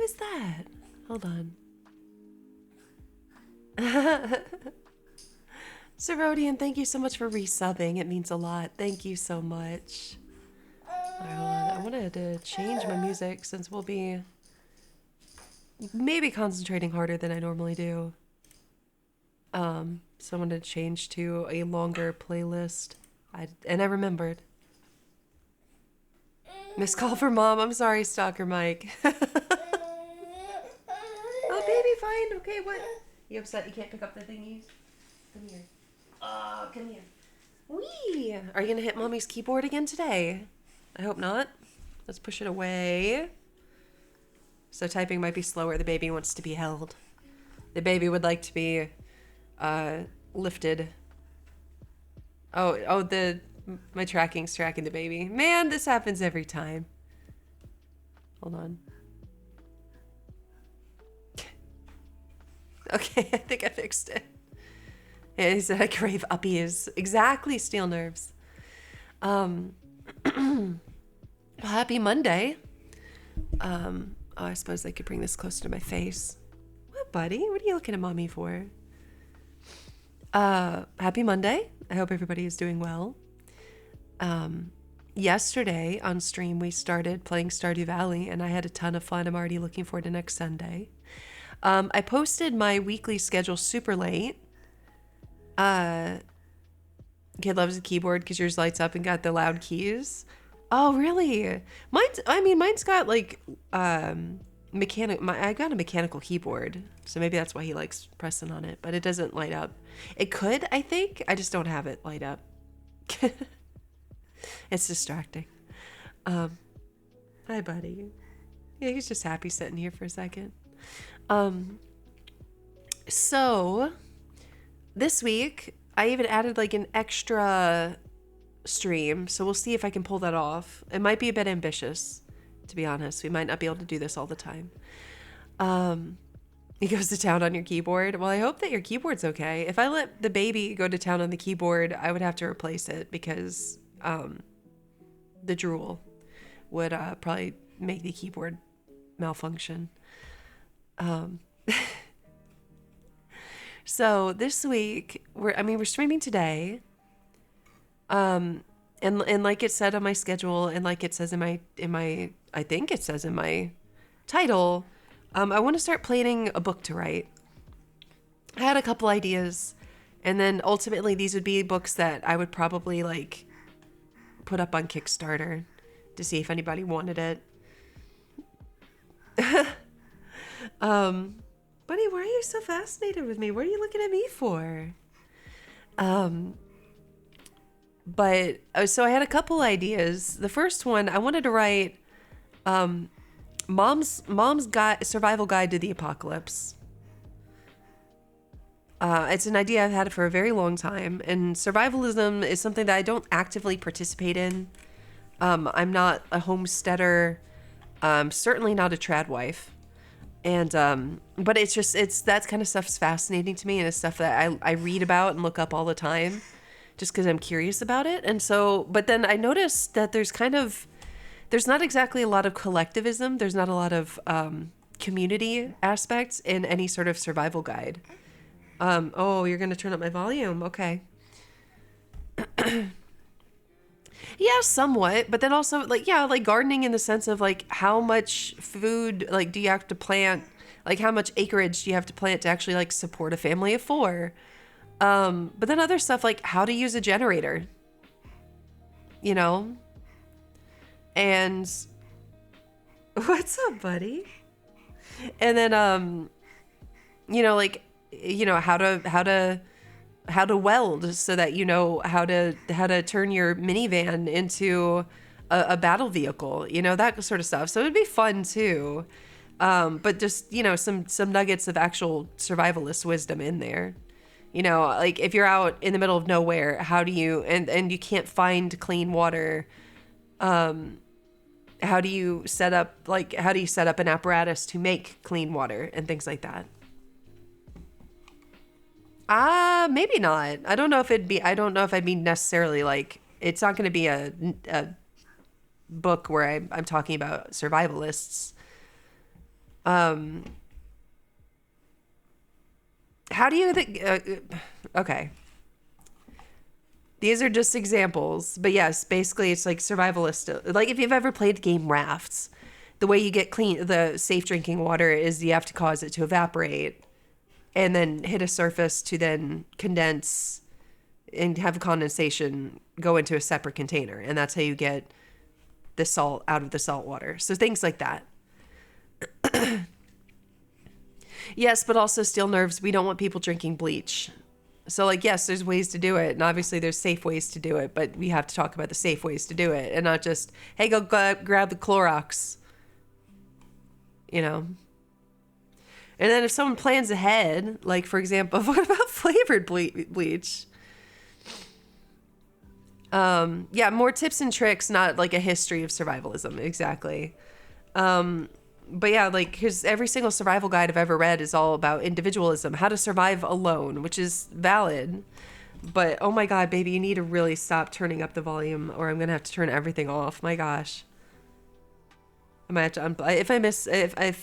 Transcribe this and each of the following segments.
is that? Hold on. Cerodian, thank you so much for resubbing. It means a lot. Thank you so much. All right, hold on. I wanted to change my music since we'll be maybe concentrating harder than I normally do. So I wanted to change to a longer playlist. And I remembered. Missed call for mom. I'm sorry, Stalker Mike. Oh, baby, fine. Okay, what? You upset you can't pick up the thingies? Come here. Come here. Wee! Are you gonna hit mommy's keyboard again today? I hope not. Let's push it away. So typing might be slower. The baby wants to be held. The baby would like to be lifted. My tracking's tracking the baby. Man, this happens every time. Hold on. Okay, I think I fixed it. Yeah, he said I crave uppies. Exactly, steel nerves. Happy Monday. I suppose I could bring this closer to my face. What, buddy? What are you looking at mommy for? Happy Monday. I hope everybody is doing well. Yesterday on stream, we started playing Stardew Valley, and I had a ton of fun. I'm already looking forward to next Sunday. I posted my weekly schedule super late. Kid loves the keyboard because yours lights up and got the loud keys. Oh, really? Mine's got like I got a mechanical keyboard, so maybe that's why he likes pressing on it. But it doesn't light up. It could, I think. I just don't have it light up. It's distracting. Hi, buddy. Yeah, he's just happy sitting here for a second. So this week I even added like an extra stream, so we'll see if I can pull that off. It might be a bit ambitious, to be honest. We might not be able to do this all the time. He goes to town on your keyboard. Well, I hope that your keyboard's okay. If I let the baby go to town on the keyboard, I would have to replace it because the drool would probably make the keyboard malfunction. So this week we're streaming today. And like it said on my schedule, and like it says in my I think it says in my title, I want to start planning a book to write. I had a couple ideas, and then ultimately these would be books that I would probably like put up on Kickstarter to see if anybody wanted it. Buddy, why are you so fascinated with me? What are you looking at me for? But so I had a couple ideas. The first one, I wanted to write mom's survival guide to the apocalypse. It's an idea I've had for a very long time, and survivalism is something that I don't actively participate in. I'm not a homesteader, certainly not a trad wife. And but it's that kind of stuff's fascinating to me, and it's stuff that I read about and look up all the time just because I'm curious about it. And so, but then I noticed that there's not exactly a lot of collectivism. There's not a lot of community aspects in any sort of survival guide. Oh, you're going to turn up my volume. Okay. Yeah, somewhat. But then also like gardening in the sense of like how much food, like, do you have to plant? Like how much acreage do you have to plant to actually like support a family of 4? But then other stuff like how to use a generator, you know? And what's up, buddy? And then, how to weld so that you know how to turn your minivan into a battle vehicle, that sort of stuff. So it'd be fun too. But just, some nuggets of actual survivalist wisdom in there. Like if you're out in the middle of nowhere, how do you, and you can't find clean water, how do you set up an apparatus to make clean water and things like that? Maybe not. I don't know if I'd be necessarily like, it's not going to be a book where I'm talking about survivalists. Um, how do you think? Okay. These are just examples, but yes, basically it's like survivalist. Like if you've ever played the game Rafts, the way you get the safe drinking water is you have to cause it to evaporate and then hit a surface to then condense and have condensation go into a separate container. And that's how you get the salt out of the salt water. So things like that. Yes, but also steel nerves. We don't want people drinking bleach. So like, yes, there's ways to do it. And obviously there's safe ways to do it, but we have to talk about the safe ways to do it and not just, hey, go grab the Clorox, you know? And then if someone plans ahead, like for example, what about flavored bleach? Yeah, more tips and tricks, not like a history of survivalism. Exactly. But yeah, like, because every single survival guide I've ever read is all about individualism, how to survive alone, which is valid. But oh my God, baby, you need to really stop turning up the volume or I'm going to have to turn everything off. My gosh. I might have to if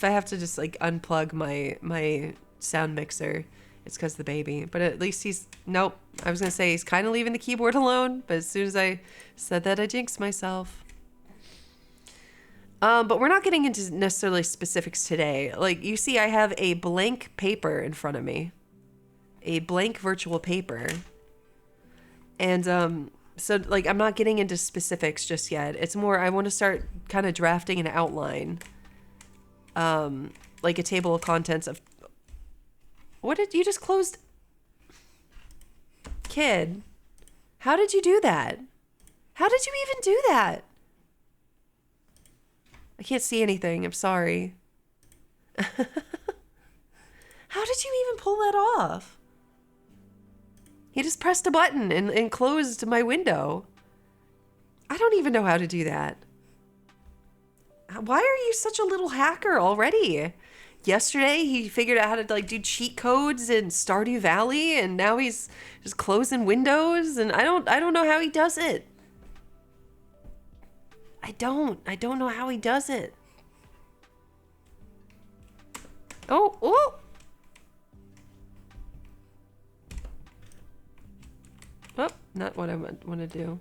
I have to just like unplug my sound mixer, it's because of the baby. But at least nope. I was going to say he's kind of leaving the keyboard alone, but as soon as I said that, I jinxed myself. But we're not getting into necessarily specifics today. Like, you see, I have a blank paper in front of me. A blank virtual paper. And, so, like, I'm not getting into specifics just yet. It's more, I want to start kind of drafting an outline. Like a table of contents of... What did you just closed? Kid, how did you do that? How did you even do that? I can't see anything. I'm sorry. How did you even pull that off? He just pressed a button and closed my window. I don't even know how to do that. Why are you such a little hacker already? Yesterday, he figured out how to like do cheat codes in Stardew Valley, and now he's just closing windows, and I don't know how he does it. I don't know how he does it. Oh. Oh, not what I want to do.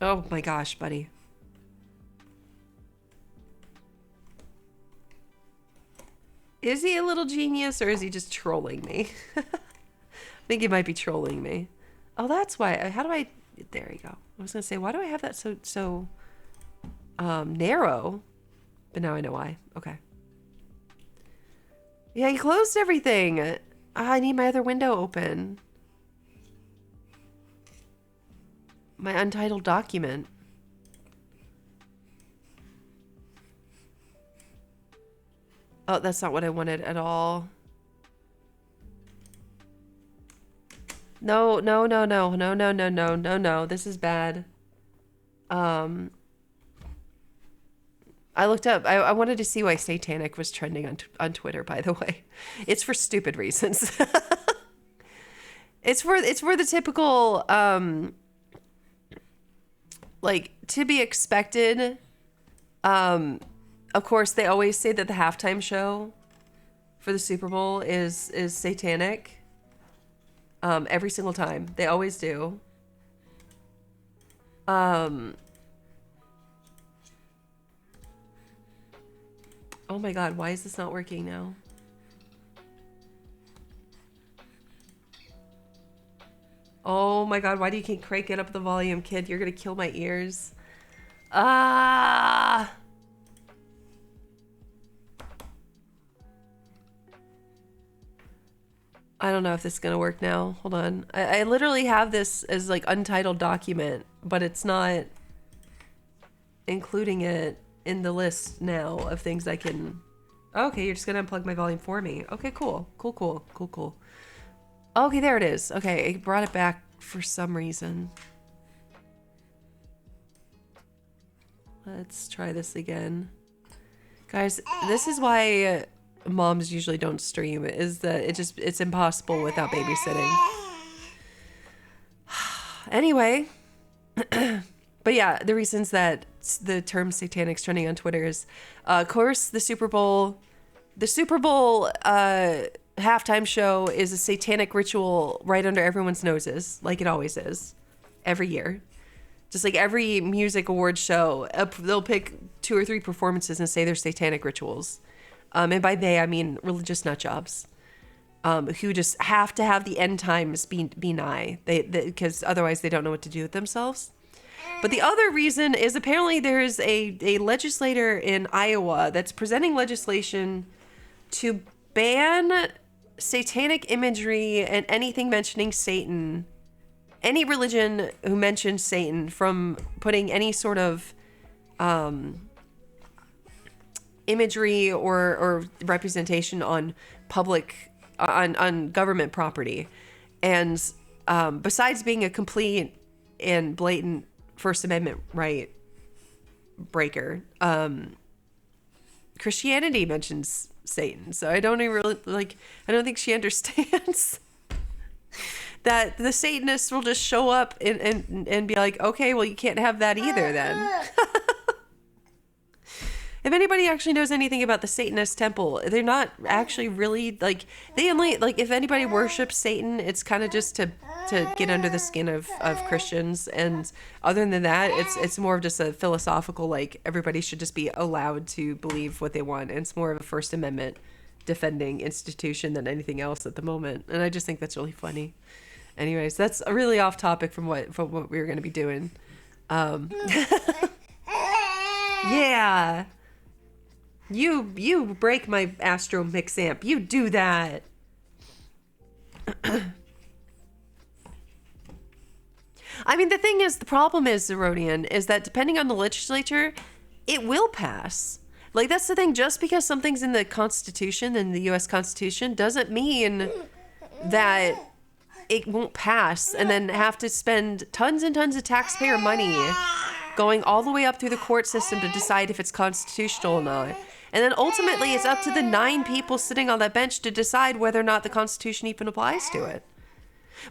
Oh my gosh, buddy. Is he a little genius or is he just trolling me? I think he might be trolling me. Oh, that's why. How do I... There you go. I was going to say, why do I have that so narrow? But now I know why. Okay. Yeah, he closed everything. I need my other window open. My untitled document. Oh, that's not what I wanted at all. No. This is bad. I looked up. I wanted to see why satanic was trending on Twitter, by the way. It's for stupid reasons. It's for the typical like to be expected. Of course, they always say that the halftime show for the Super Bowl is satanic. Every single time. They always do. Oh my God, why is this not working now? Oh my God, why do you keep cranking up the volume, kid? You're gonna kill my ears. Ah! I don't know if this is gonna work now. Hold on. I literally have this as like untitled document, but it's not including it in the list now of things I can... Okay, you're just gonna unplug my volume for me. Okay, cool. Cool. Okay, there it is. Okay, it brought it back for some reason. Let's try this again. Guys, this is why moms usually don't stream, is that it's impossible without babysitting. Anyway, But yeah, the reasons that the term satanic's trending on Twitter is, of course, the Super Bowl halftime show is a satanic ritual right under everyone's noses, like it always is, every year. Just like every music awards show, they'll pick 2 or 3 performances and say they're satanic rituals. And by they, I mean religious nut jobs, who just have to have the end times be nigh, because otherwise they don't know what to do with themselves. But the other reason is apparently there's a legislator in Iowa that's presenting legislation to ban satanic imagery and anything mentioning Satan, any religion who mentions Satan, from putting any sort of imagery or representation on on government property. And besides being a complete and blatant First Amendment right breaker, Christianity mentions Satan, so I don't even really I don't think she understands that the Satanists will just show up and be like, okay, well, you can't have that either then. If anybody actually knows anything about the Satanist temple, they're not actually really they only if anybody worships Satan, it's kind of just to get under the skin of Christians, and other than that, it's more of just a philosophical, everybody should just be allowed to believe what they want, and it's more of a First Amendment defending institution than anything else at the moment. And I just think that's really funny. Anyways, that's really off topic from what we were going to be doing. Yeah. You break my Astro Mix amp. You do that. I mean, the problem is, Zerodian, is that depending on the legislature, it will pass. That's the thing. Just because something's in the Constitution, in the U.S. Constitution, doesn't mean that it won't pass and then have to spend tons and tons of taxpayer money going all the way up through the court system to decide if it's constitutional or not. And then ultimately, it's up to the 9 people sitting on that bench to decide whether or not the Constitution even applies to it.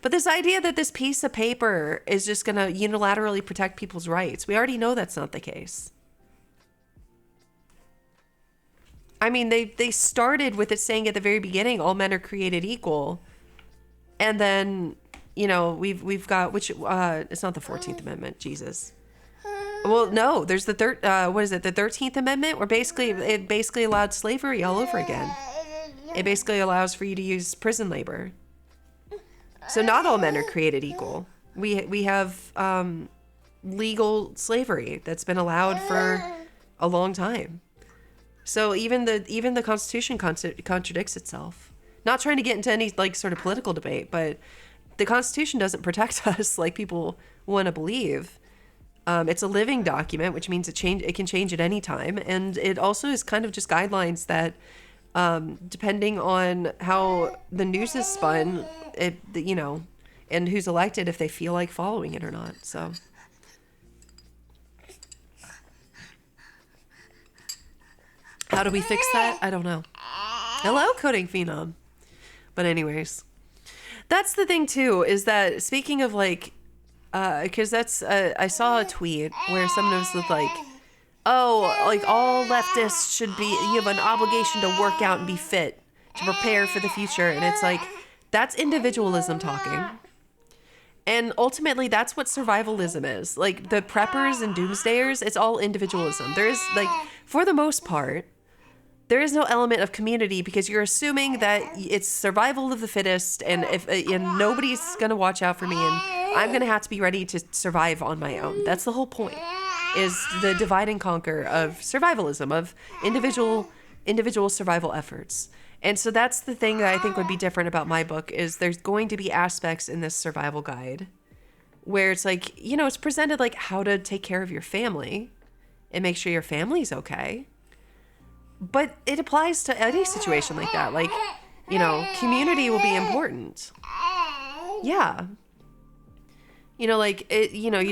But this idea that this piece of paper is just going to unilaterally protect people's rights, we already know that's not the case. I mean, they started with it saying at the very beginning, all men are created equal. And then, we've got, which, it's not the 14th Amendment, Jesus. Well, no, there's the 13th Amendment, where it basically allowed slavery all over again. It basically allows for you to use prison labor. So not all men are created equal. We have legal slavery that's been allowed for a long time. So even the Constitution contradicts itself. Not trying to get into any sort of political debate, but the Constitution doesn't protect us like people want to believe. It's a living document, which means it can change at any time. And it also is kind of just guidelines that, depending on how the news is spun, and who's elected, if they feel like following it or not. So. How do we fix that? I don't know. Hello, Coding Phenom. But anyways, that's the thing too, is that speaking of because I saw a tweet where someone was all leftists you have an obligation to work out and be fit to prepare for the future. And it's that's individualism talking. And ultimately, that's what survivalism is. The preppers and doomsdayers, it's all individualism. There is, for the most part, there is no element of community, because you're assuming that it's survival of the fittest, and and nobody's going to watch out for me, and I'm going to have to be ready to survive on my own. That's the whole point, is the divide and conquer of survivalism, of individual survival efforts. And so that's the thing that I think would be different about my book, is there's going to be aspects in this survival guide where it's it's presented how to take care of your family and make sure your family's okay. But it applies to any situation like that. Community will be important. Yeah. You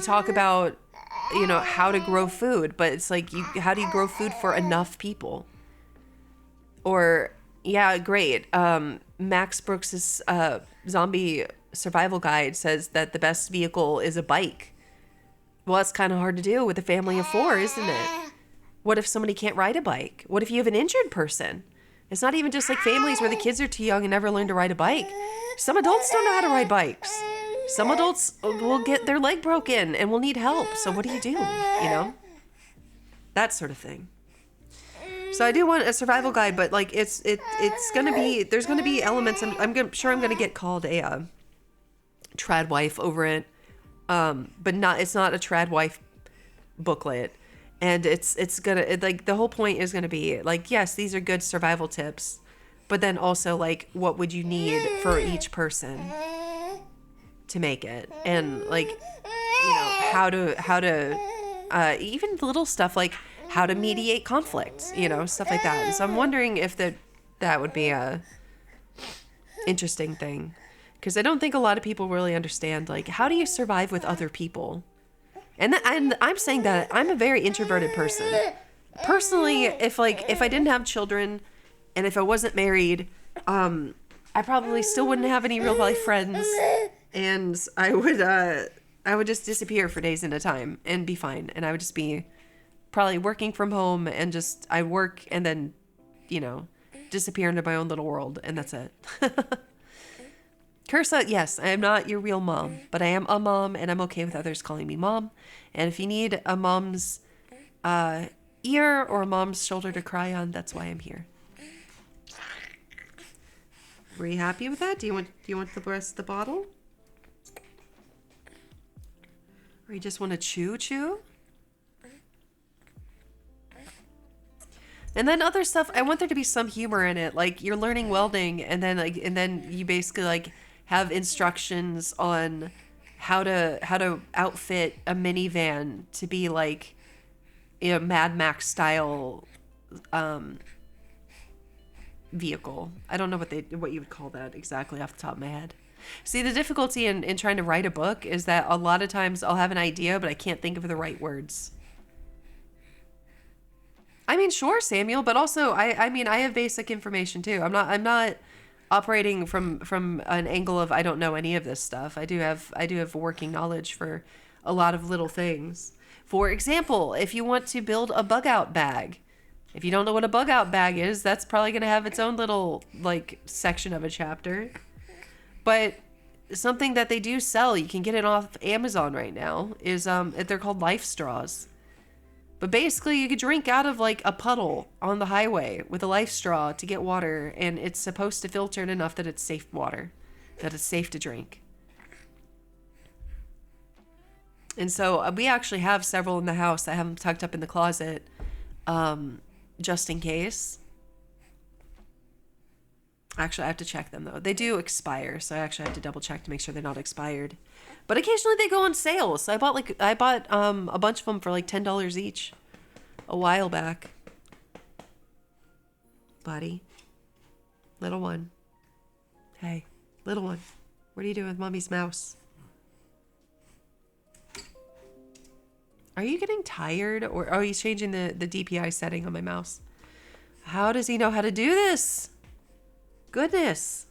talk about, how to grow food, but it's how do you grow food for enough people? Or, yeah, great. Max Brooks's zombie survival guide says that the best vehicle is a bike. Well, that's kind of hard to do with a family of 4, isn't it? What if somebody can't ride a bike? What if you have an injured person? It's not even just like families where the kids are too young and never learn to ride a bike. Some adults don't know how to ride bikes. Some adults will get their leg broken and will need help. So what do? You know? That sort of thing. So I do want a survival guide, but like it's going to be, there's going to be elements. Sure I'm going to get called a trad wife over it. But it's not a trad wife booklet. And it's gonna, like, the whole point is gonna be like, yes, these are good survival tips, but then also like, what would you need for each person to make it? And like, you know, how to even little stuff like how to mediate conflict, you know, stuff like that. And so I'm wondering if that would be a interesting thing, because I don't think a lot of people really understand, like, how do you survive with other people? And I'm saying that I'm a very introverted person. Personally, if I didn't have children and if I wasn't married, I probably still wouldn't have any real life friends, and I would just disappear for days at a time and be fine. And I would just be probably working from home and just, I work and then, you know, disappear into my own little world, and that's it. Cursa, yes, I am not your real mom, but I am a mom, and I'm okay with others calling me mom. And if you need a mom's ear or a mom's shoulder to cry on, that's why I'm here. Were you happy with that? Do you want the rest of the bottle? Or you just want to chew? And then other stuff, I want there to be some humor in it. Like, you're learning welding, and then you basically like have instructions on how to outfit a minivan to be like, you know, Mad Max style vehicle. I don't know what you would call that exactly off the top of my head. See, the difficulty in trying to write a book is that a lot of times I'll have an idea, but I can't think of the right words. I mean, sure, Samuel, but also I mean, I have basic information too. I'm not operating from an angle of I don't know any of this stuff. I do have working knowledge for a lot of little things. For example, if you want to build a bug out bag, if you don't know what a bug out bag is, that's probably going to have its own little like section of a chapter. But something that they do sell, you can get it off Amazon right now, is they're called life straws. But basically, you could drink out of like a puddle on the highway with a life straw to get water, and it's supposed to filter it enough that it's safe water, that it's safe to drink. And so we actually have several in the house. I have them tucked up in the closet, just in case. Actually, I have to check them though. They do expire, so I actually have to double check to make sure they're not expired. But occasionally they go on sale. So I bought a bunch of them for like $10 each a while back. Buddy. Little one. Hey, little one. What are you doing with mommy's mouse? Are you getting tired, or oh, he's changing the DPI setting on my mouse? How does he know how to do this? Goodness.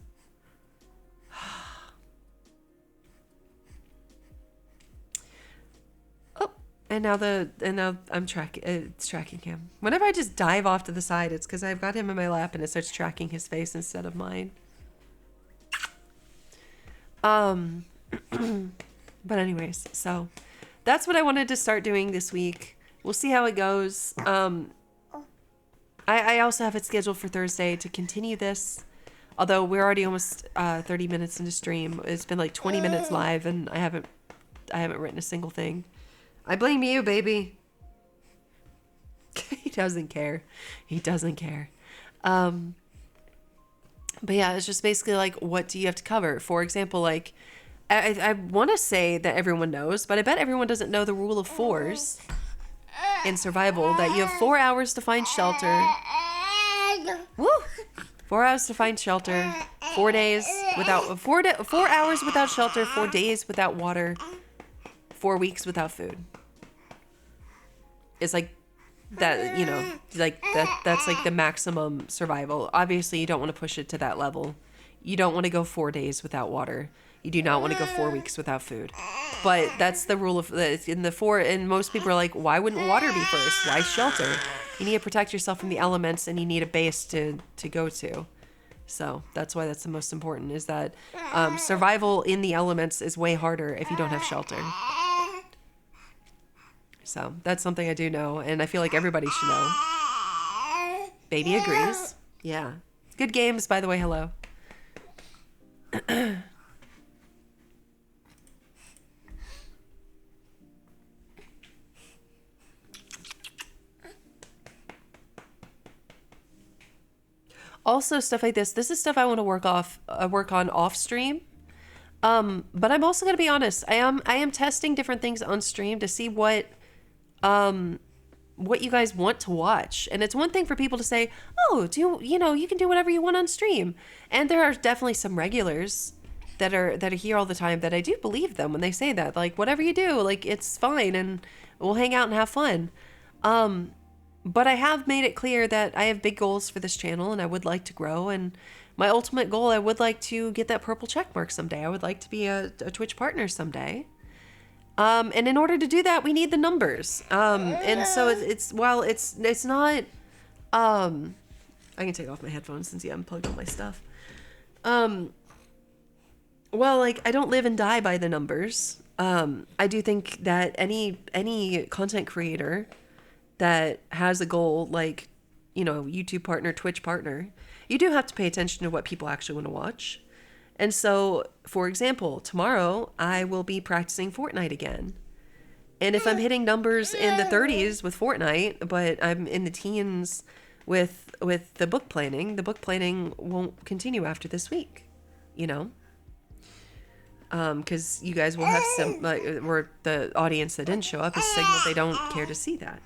Oh, and now I'm tracking. It's tracking him. Whenever I just dive off to the side, it's because I've got him in my lap and it starts tracking his face instead of mine. But anyways, so that's what I wanted to start doing this week. We'll see how it goes. I also have it scheduled for Thursday to continue this. Although we're already almost 30 minutes into stream. It's been like 20 minutes live, and I haven't written a single thing. I blame you, baby. He doesn't care. He doesn't care. But yeah, it's just basically like, what do you have to cover? For example, like, I want to say that everyone knows, but I bet everyone doesn't know the rule of 4s in survival, that you have 4 hours to find shelter. Woo! 4 hours to find shelter, 4 days without 4 hours without shelter, 4 days without water, 4 weeks without food. It's like that, you know, like that's like the maximum survival. Obviously, you don't want to push it to that level. You don't want to go 4 days without water. You do not want to go 4 weeks without food. But that's the rule of in the four. And most people are like, why wouldn't water be first? Why shelter? You need to protect yourself from the elements, and you need a base to go to. So that's why that's the most important, is that survival in the elements is way harder if you don't have shelter. So that's something I do know, and I feel like everybody should know. Baby agrees. Yeah. Good games, by the way. Hello. Also, stuff like this. This is stuff I want to work on off stream. But I'm also going to be honest. I am testing different things on stream to see what you guys want to watch. And it's one thing for people to say, "Oh, you can do whatever you want on stream." And there are definitely some regulars that are here all the time that I do believe them when they say that. Like, whatever you do, like, it's fine, and we'll hang out and have fun. But I have made it clear that I have big goals for this channel, and I would like to grow. And my ultimate goal, I would like to get that purple check mark someday. I would like to be a Twitch partner someday. And in order to do that, we need the numbers. And so it's not, I can take off my headphones since you unplugged all my stuff. Well, like, I don't live and die by the numbers. I do think that any content creator that has a goal, like, YouTube partner, Twitch partner, you do have to pay attention to what people actually want to watch. And so, for example, tomorrow I will be practicing Fortnite again. And if I'm hitting numbers in the 30s with Fortnite, but I'm in the teens with the book planning won't continue after this week, because you guys will have some, or the audience that didn't show up has signaled they don't care to see that.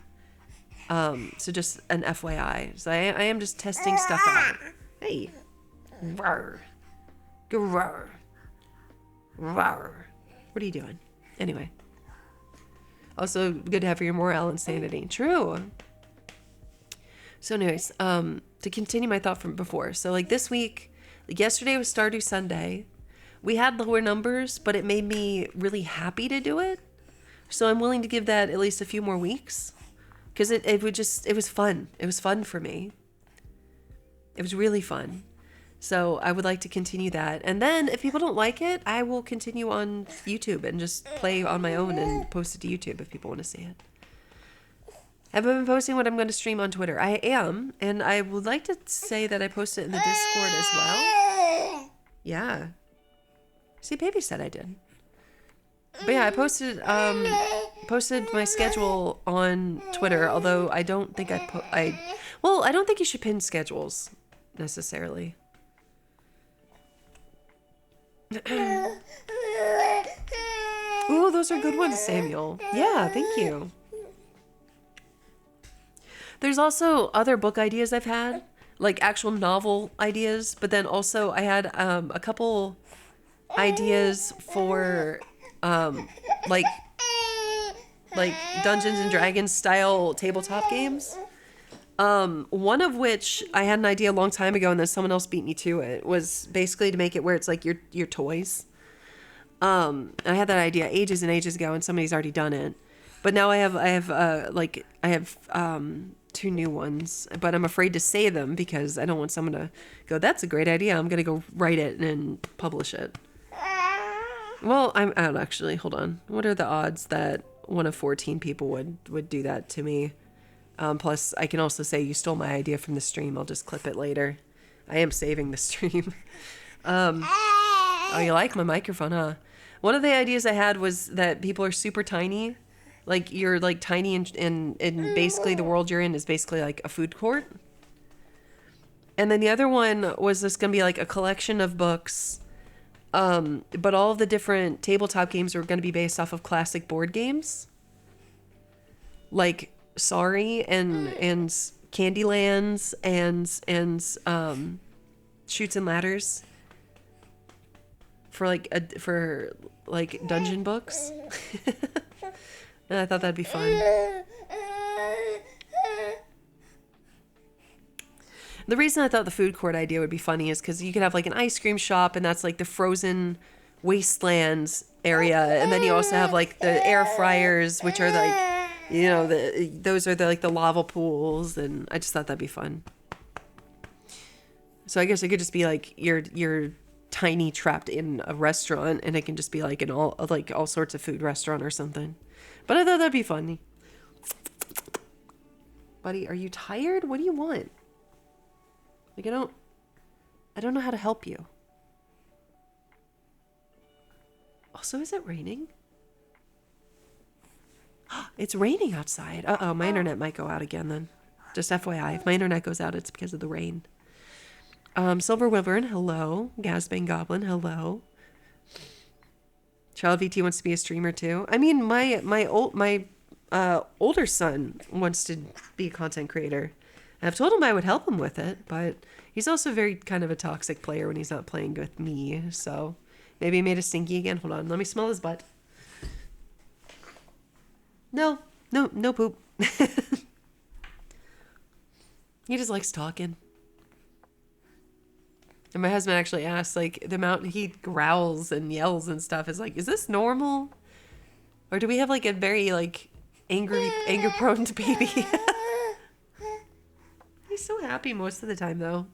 So just an FYI. So I am just testing stuff out. Hey. Rawr. Rawr. Rawr. What are you doing? Anyway. Also, good to have your morale and sanity. True. So anyways, to continue my thought from before. So like this week, like yesterday was Stardew Sunday. We had lower numbers, but it made me really happy to do it. So I'm willing to give that at least a few more weeks. Because it was fun. It was fun for me. It was really fun. So I would like to continue that. And then if people don't like it, I will continue on YouTube and just play on my own and post it to YouTube if people want to see it. Have I been posting what I'm going to stream on Twitter? I am. And I would like to say that I post it in the Discord as well. Yeah. See, baby said I did. But yeah, I posted my schedule on Twitter, although I don't think I don't think you should pin schedules necessarily. Ooh, those are good ones, Samuel. Yeah, thank you. There's also other book ideas I've had, like actual novel ideas, but then also I had a couple ideas for like Dungeons and Dragons style tabletop games. One of which I had an idea a long time ago and then someone else beat me to it, was basically to make it where it's like your toys. I had that idea ages and ages ago and somebody's already done it. But now I have two new ones, but I'm afraid to say them because I don't want someone to go, "That's a great idea. I'm going to go write it and publish it." Well, I don't actually. Hold on. What are the odds that one of 14 people would do that to me? Plus, I can also say you stole my idea from the stream. I'll just clip it later. I am saving the stream. Oh, you like my microphone, huh? One of the ideas I had was that people are super tiny. Like, you're, like, tiny and basically the world you're in is basically, like, a food court. And then the other one was just going to be, like, a collection of books. But all of the different tabletop games were going to be based off of classic board games. Like Sorry and Candylands and Chutes and Ladders for dungeon books. And I thought that'd be fun. The reason I thought the food court idea would be funny is because you could have like an ice cream shop, and that's like the frozen wastelands area, and then you also have like the air fryers, which are like, you know, those are the like the lava pools, and I just thought that'd be fun. So I guess it could just be like you're tiny trapped in a restaurant, and it can just be like an all sorts of food restaurant or something. But I thought that'd be funny. Buddy, are you tired? What do you want? Like, I don't know how to help you. Also, is it raining? It's raining outside. Uh-oh, my internet might go out again then. Just FYI, if my internet goes out, it's because of the rain. Silver Wyvern, hello. Gazbang Goblin, hello. Child VT wants to be a streamer too. I mean, my older son wants to be a content creator. I've told him I would help him with it, but he's also very kind of a toxic player when he's not playing with me. So maybe he made a stinky again. Hold on, let me smell his butt. No poop. He just likes talking. And my husband actually asked, like, the amount he growls and yells and stuff is like, is this normal? Or do we have like a very like anger prone baby? He's so happy most of the time though.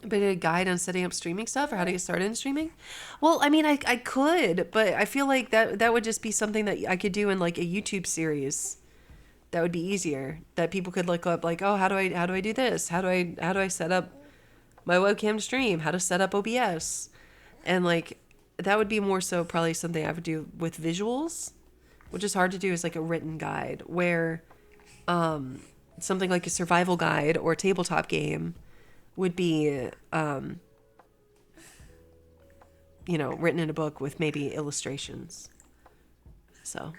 But a guide on setting up streaming stuff or how to get started in streaming? Well, I mean, I could, but I feel like that would just be something that I could do in like a YouTube series. That would be easier. That people could look up like, oh, how do I do this? How do I set up my webcam stream? How to set up OBS? And like that would be more so probably something I would do with visuals, which is hard to do as like a written guide where something like a survival guide or a tabletop game would be, you know, written in a book with maybe illustrations. So.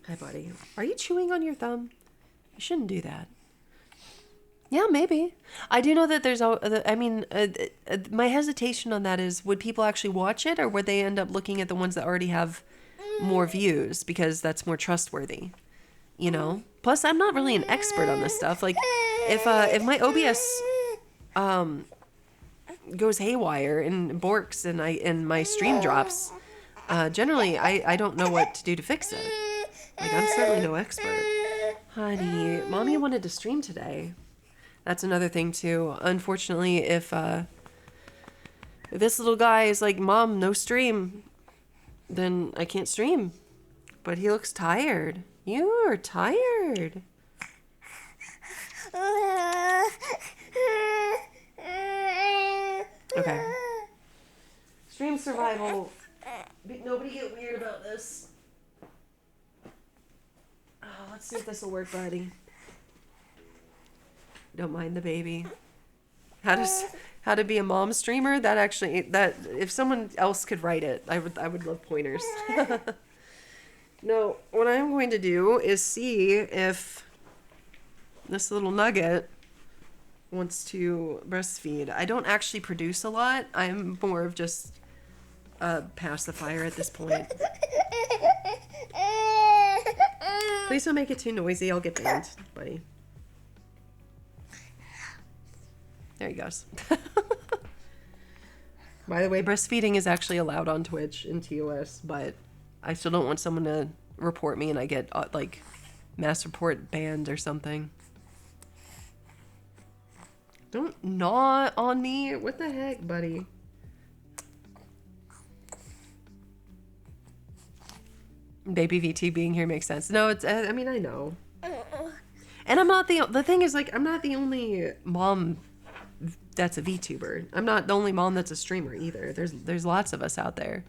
Hi, buddy. Are you chewing on your thumb? You shouldn't do that. Yeah, maybe. I do know that there's, my hesitation on that is, would people actually watch it or would they end up looking at the ones that already have more views because that's more trustworthy, you know? Plus, I'm not really an expert on this stuff. Like, if my OBS goes haywire and borks and my stream drops, generally I don't know what to do to fix it. Like, I'm certainly no expert. Honey, mommy wanted to stream today. That's another thing too. Unfortunately, if this little guy is like, Mom, no stream, then I can't stream. But he looks tired. You are tired. Okay. Stream survival. Nobody get weird about this. Oh, let's see if this will work, buddy. Don't mind the baby. How to be a mom streamer? That if someone else could write it, I would love pointers. No, what I'm going to do is see if this little nugget wants to breastfeed. I don't actually produce a lot. I'm more of just a pacifier at this point. Please don't make it too noisy. I'll get banned, buddy. There he goes. By the way, breastfeeding is actually allowed on Twitch and TOS, but I still don't want someone to report me and I get like mass report banned or something. Don't gnaw on me. What the heck, buddy? Baby VT being here makes sense. No, it's, I mean, I know. And I'm not the thing is, like, I'm not the only mom that's a VTuber. I'm not the only mom that's a streamer either. There's lots of us out there.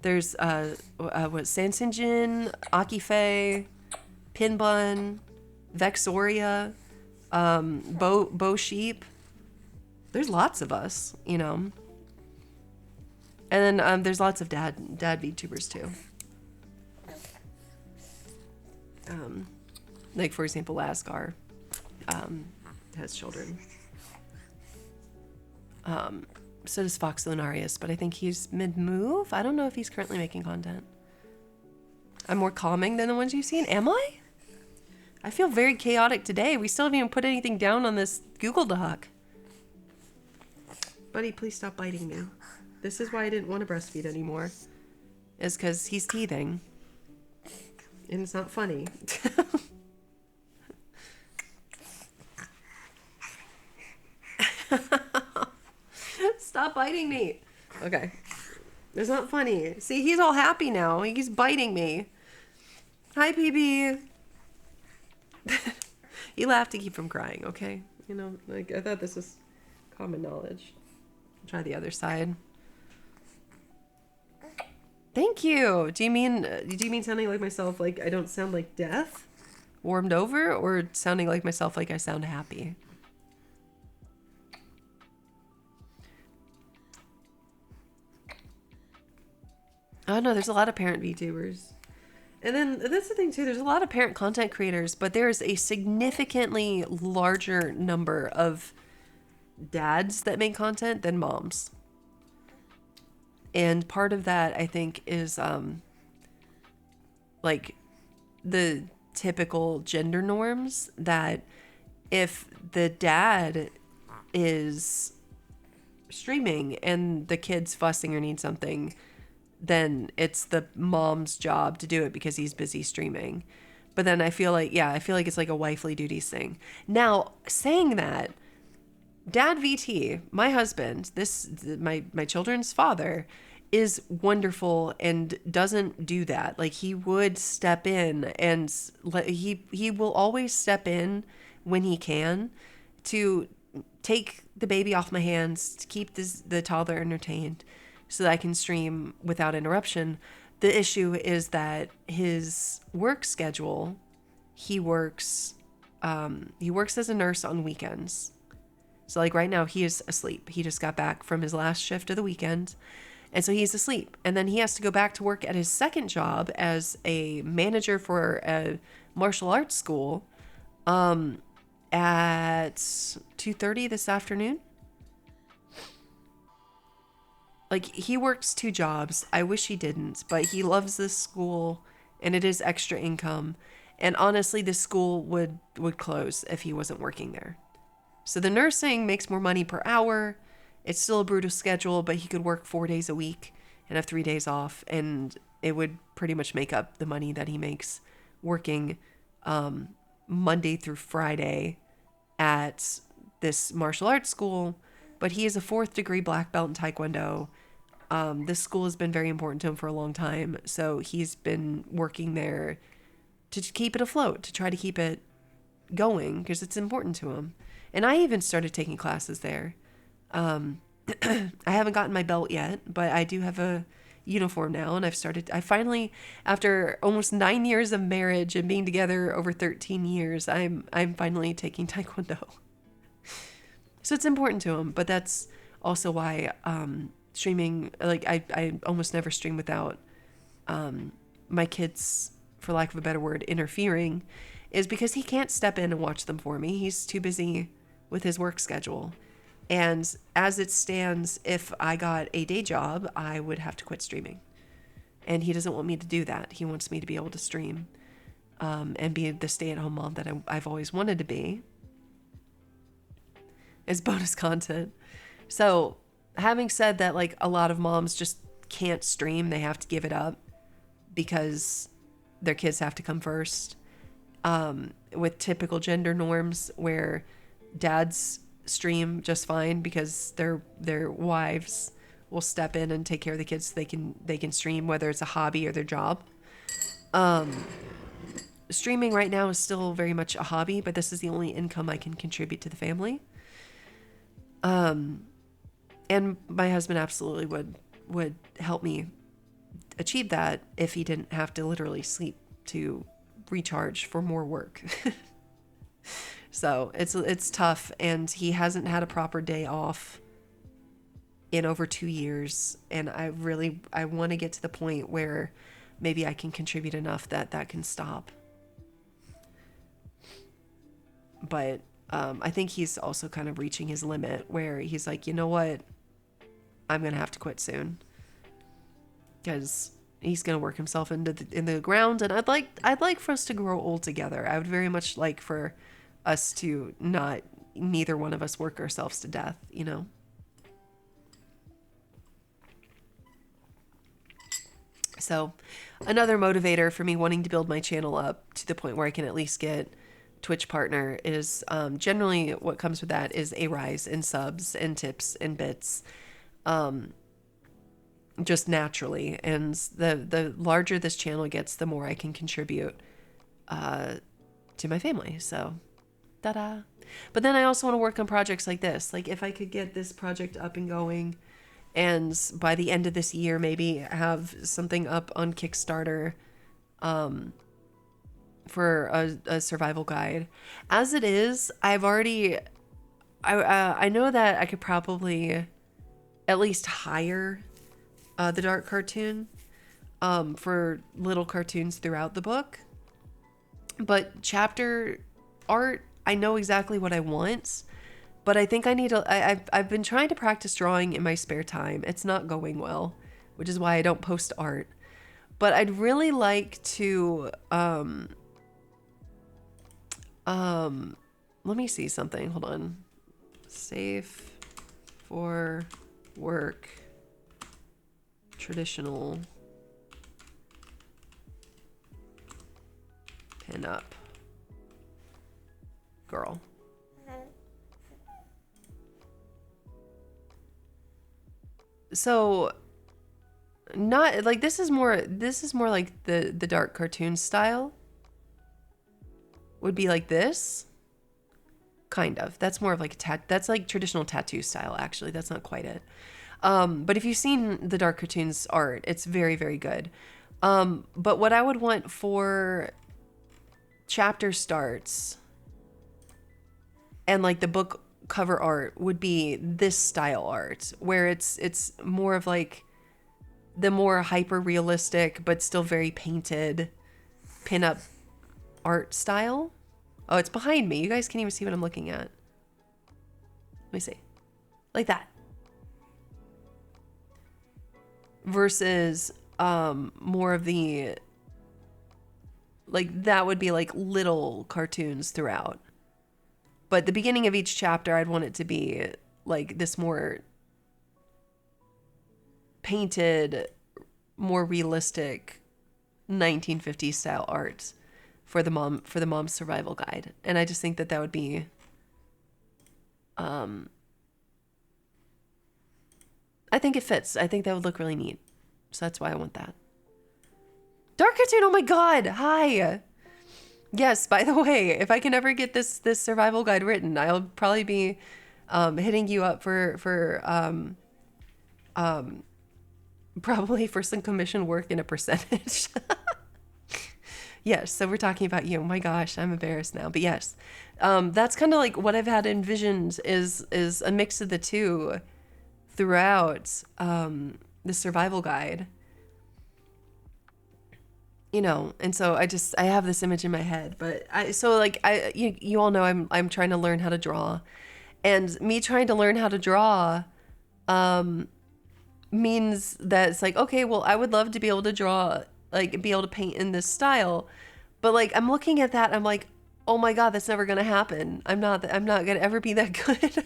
There's, Sansinjin, Akife, Pinbun, Vexoria, Bo Sheep. There's lots of us, you know. And then there's lots of dad VTubers too. Like for example, Lascar has children. So does Fox Lunarius, but I think he's mid-move. I don't know if he's currently making content. I'm more calming than the ones you've seen. Am I? I feel very chaotic today. We still haven't even put anything down on this Google Doc. Buddy, please stop biting me. This is why I didn't want to breastfeed anymore. Is because he's teething. And it's not funny. Stop biting me. Okay. It's not funny. See, he's all happy now. He's biting me. Hi, PB. You laugh to keep from crying, okay? You know, like, I thought this was common knowledge. Try the other side. Thank you. Do you mean sounding like myself like I don't sound like death? Warmed over? Or sounding like myself like I sound happy? Oh no, there's a lot of parent VTubers. And then that's the thing too, there's a lot of parent content creators, but there's a significantly larger number of dads that make content than moms. And part of that, I think, is like the typical gender norms that if the dad is streaming and the kid's fussing or needs something, then it's the mom's job to do it because he's busy streaming. But then I feel like it's like a wifely duties thing. Now, saying that, Dad VT, my husband, my children's father, is wonderful and doesn't do that. Like, he would step in and he will always step in when he can to take the baby off my hands, to keep the toddler entertained so that I can stream without interruption. The issue is that his work schedule, he works as a nurse on weekends. So like right now he is asleep. He just got back from his last shift of the weekend. And so he's asleep. And then he has to go back to work at his second job as a manager for a martial arts school at 2:30 this afternoon. Like, he works 2 jobs. I wish he didn't, but he loves this school and it is extra income. And honestly, this school would close if he wasn't working there. So the nursing makes more money per hour. It's still a brutal schedule, but he could work 4 days a week and have 3 days off. And it would pretty much make up the money that he makes working Monday through Friday at this martial arts school. But he is a 4th degree black belt in Taekwondo. This school has been very important to him for a long time. So he's been working there to keep it afloat, to try to keep it going because it's important to him. And I even started taking classes there. I haven't gotten my belt yet, but I do have a uniform now. And I finally, after almost 9 years of marriage and being together over 13 years, I'm finally taking Taekwondo. So it's important to him, but that's also why streaming, like I almost never stream without my kids, for lack of a better word, interfering, is because he can't step in and watch them for me. He's too busy with his work schedule. And as it stands, if I got a day job, I would have to quit streaming. And he doesn't want me to do that. He wants me to be able to stream and be the stay-at-home mom that I've always wanted to be. Is bonus content. So having said that, like, a lot of moms just can't stream. They have to give it up because their kids have to come first. With typical gender norms where dads stream just fine because their wives will step in and take care of the kids so they can stream, whether it's a hobby or their job. Streaming right now is still very much a hobby, but this is the only income I can contribute to the family. And my husband absolutely would help me achieve that if he didn't have to literally sleep to recharge for more work. So it's tough, and he hasn't had a proper day off in over 2 years. And I want to get to the point where maybe I can contribute enough that can stop. But I think he's also kind of reaching his limit where he's like, you know what? I'm going to have to quit soon. Because he's gonna work himself into in the ground, and I'd like for us to grow old together. I would very much like for us to not neither one of us work ourselves to death, you know. So another motivator for me wanting to build my channel up to the point where I can at least get Twitch partner is generally what comes with that is a rise in subs and tips and bits, just naturally. And the larger this channel gets, the more I can contribute to my family. So ta-da. But then I also want to work on projects like this. Like if I could get this project up and going, and by the end of this year, maybe have something up on Kickstarter for a survival guide. As it is, I've already, I know that I could probably at least hire the dark cartoon for little cartoons throughout the book. But chapter art, I know exactly what I want. But I think I need to, I've been trying to practice drawing in my spare time. It's not going well, which is why I don't post art. But I'd really like to, let me see something. Hold on. Safe for work. Traditional pin-up girl. So not like this is more like the dark cartoon style would be like this kind of. That's more of like that's like traditional tattoo style. Actually, that's not quite it. But if you've seen the dark cartoons art, it's very, very good. But what I would want for chapter starts and like the book cover art would be this style art, where it's more of like the more hyper realistic but still very painted pin-up art style. Oh, it's behind me. You guys can't even see what I'm looking at. Let me see. Like that. Versus more of the, like, that would be like little cartoons throughout. But the beginning of each chapter, I'd want it to be like this more painted, more realistic 1950s style art for the mom's survival guide. And I just think that that would be I think it fits. I think that would look really neat. So that's why I want that. Dark cartoon, oh my god. Hi. Yes, by the way, if I can ever get this survival guide written, I'll probably be hitting you up for probably for some commission work in a percentage. Yes, so we're talking about you. Oh my gosh, I'm embarrassed now. But yes, that's kind of like what I've had envisioned is a mix of the two throughout the survival guide. You know, and so I have this image in my head, but you all know I'm trying to learn how to draw, and me trying to learn how to draw means that it's like, okay, well, I would love to be able to draw, like be able to paint in this style, but like I'm looking at that, I'm like, oh my god, that's never gonna happen. I'm not gonna ever be that good.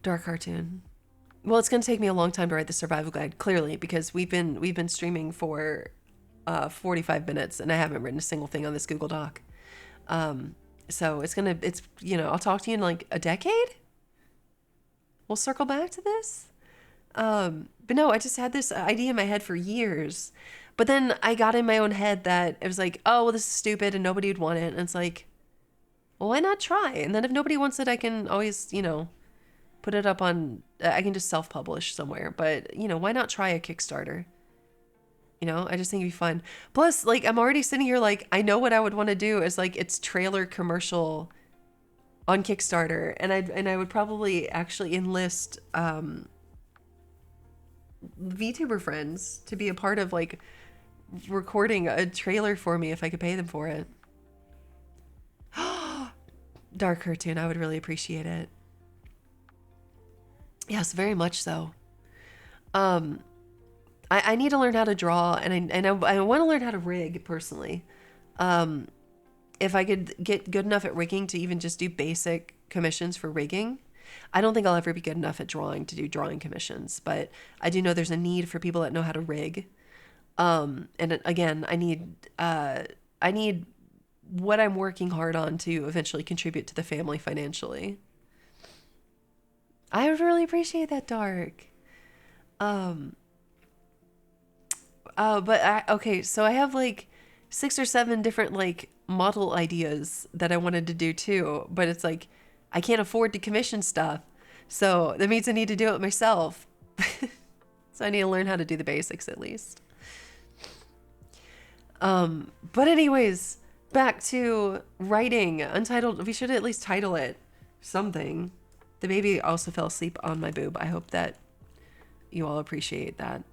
Dark cartoon. Well, it's going to take me a long time to write the survival guide, clearly, because we've been streaming for 45 minutes and I haven't written a single thing on this Google Doc. So it's I'll talk to you in like a decade. We'll circle back to this. But no, I just had this idea in my head for years. But then I got in my own head that it was like, oh, well, this is stupid and nobody would want it. And it's like, well, why not try? And then if nobody wants it, I can always, put it up on, I can just self-publish somewhere, but why not try a Kickstarter? I just think it'd be fun. Plus, like, I'm already sitting here, like, I know what I would want to do is like, it's trailer commercial on Kickstarter. And I would probably actually enlist, VTuber friends to be a part of like recording a trailer for me if I could pay them for it. Dark cartoon, I would really appreciate it. Yes, very much so. I need to learn how to draw, and I want to learn how to rig personally. If I could get good enough at rigging to even just do basic commissions for rigging, I don't think I'll ever be good enough at drawing to do drawing commissions, but I do know there's a need for people that know how to rig. And again, I need what I'm working hard on to eventually contribute to the family financially. I would really appreciate that, Dark. Okay, so I have like 6 or 7 different like model ideas that I wanted to do too, but it's like I can't afford to commission stuff. So that means I need to do it myself. So I need to learn how to do the basics at least. But anyways, back to writing. Untitled, we should at least title it something. The baby also fell asleep on my boob. I hope that you all appreciate that.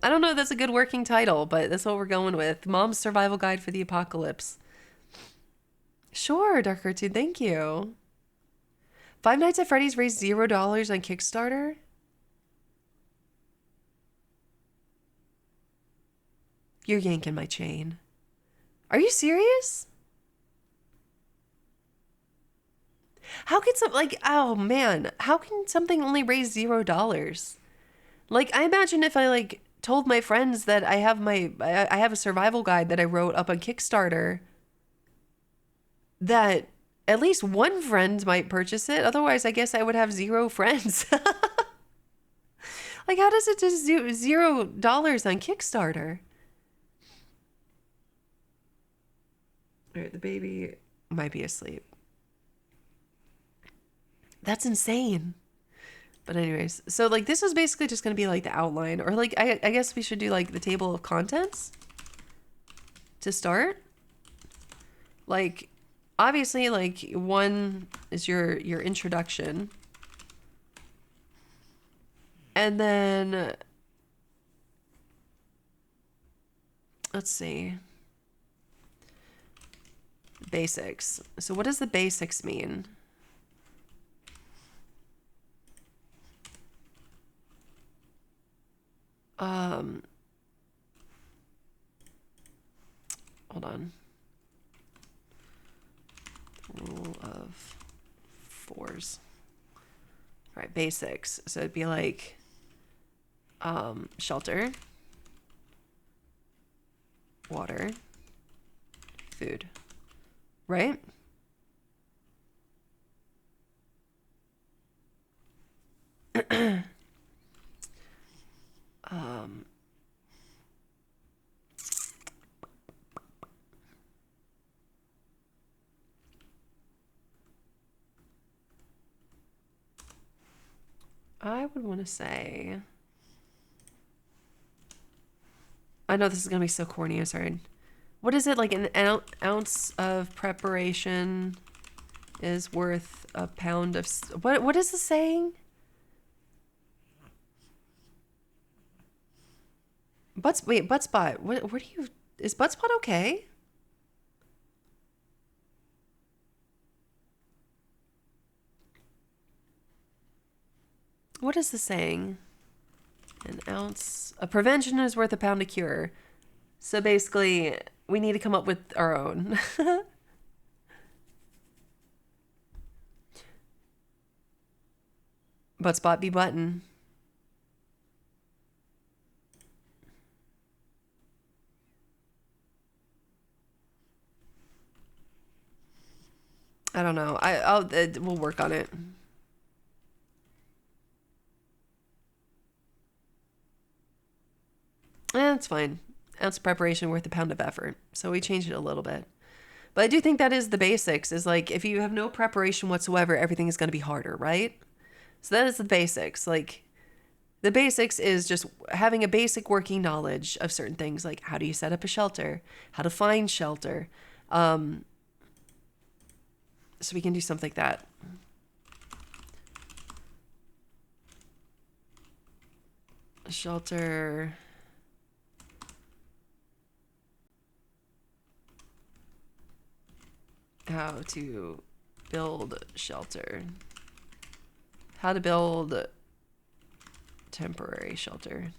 I don't know if that's a good working title, but that's what we're going with. Mom's Survival Guide for the Apocalypse. Sure, Dark Cartoon, thank you. Five Nights at Freddy's raised $0 on Kickstarter. You're yanking my chain. Are you serious? How can oh man, how can something only raise $0? Like, I imagine if I like told my friends that I have a survival guide that I wrote up on Kickstarter, that at least one friend might purchase it. Otherwise, I guess I would have 0 friends. Like, how does it just $0 on Kickstarter? All right, the baby might be asleep. That's insane. But anyways, so like this is basically just going to be like the outline, or like I guess we should do like the table of contents to start. Like obviously like 1 is your introduction. And then let's see. Basics. So what does the basics mean? Hold on. Rule of 4s. All right, basics. So it'd be like shelter, water, food, right? I would want to say, I know this is going to be so corny, I'm sorry. What is it, like an ounce of preparation is worth a pound of, what is the saying? Buttspot, what do you, is Buttspot okay? What is the saying? An ounce, a prevention is worth a pound of cure. So basically, we need to come up with our own. Buttspot be button. I don't know. We'll work on it. It's fine. Ounce of preparation worth a pound of effort. So we changed it a little bit. But I do think that is the basics, is like if you have no preparation whatsoever, everything is going to be harder, right? So that is the basics. Like the basics is just having a basic working knowledge of certain things, like how do you set up a shelter, how to find shelter. So we can do something like that. Shelter. How to build shelter. How to build temporary shelter.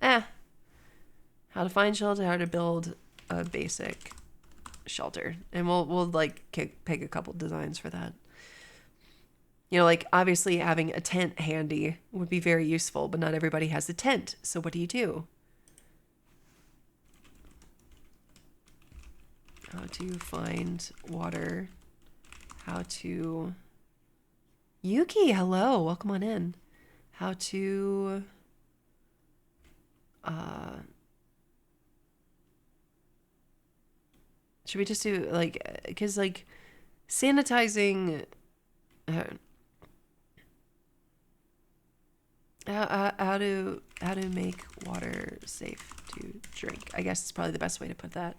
How to find shelter, how to build a basic shelter. And we'll like pick a couple designs for that. You know, like obviously having a tent handy would be very useful, but not everybody has a tent. So what do you do? How to find water. How to... Yuki, hello. Welcome on in. How to... Should we just do like... Because like sanitizing... How to make water safe to drink. I guess it's probably the best way to put that.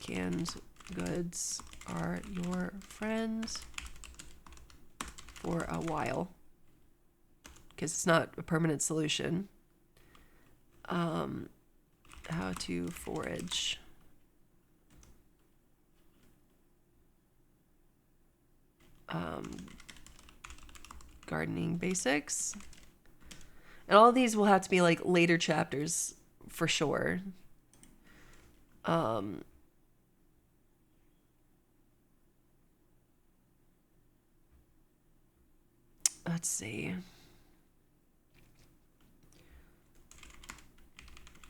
Canned goods are your friends for a while because it's not a permanent solution. How to forage. Gardening basics. And all of these will have to be like later chapters for sure. Let's see.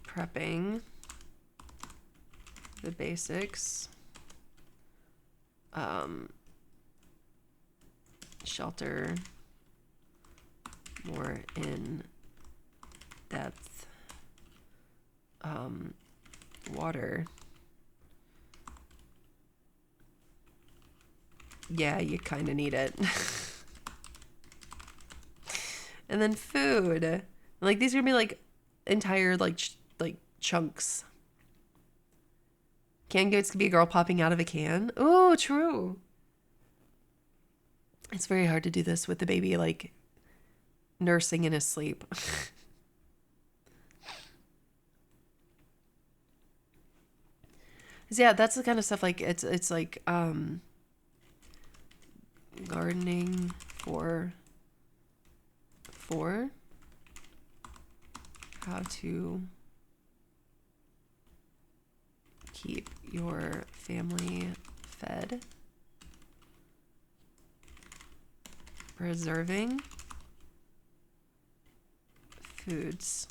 Prepping the basics. Shelter more in depth. Water. Yeah, you kind of need it. And then food. Like these are gonna be like entire like chunks. Canned goods could be a girl popping out of a can. Oh, true. It's very hard to do this with the baby like nursing in his sleep. Yeah, that's the kind of stuff like it's like gardening for how to keep your family fed, preserving foods.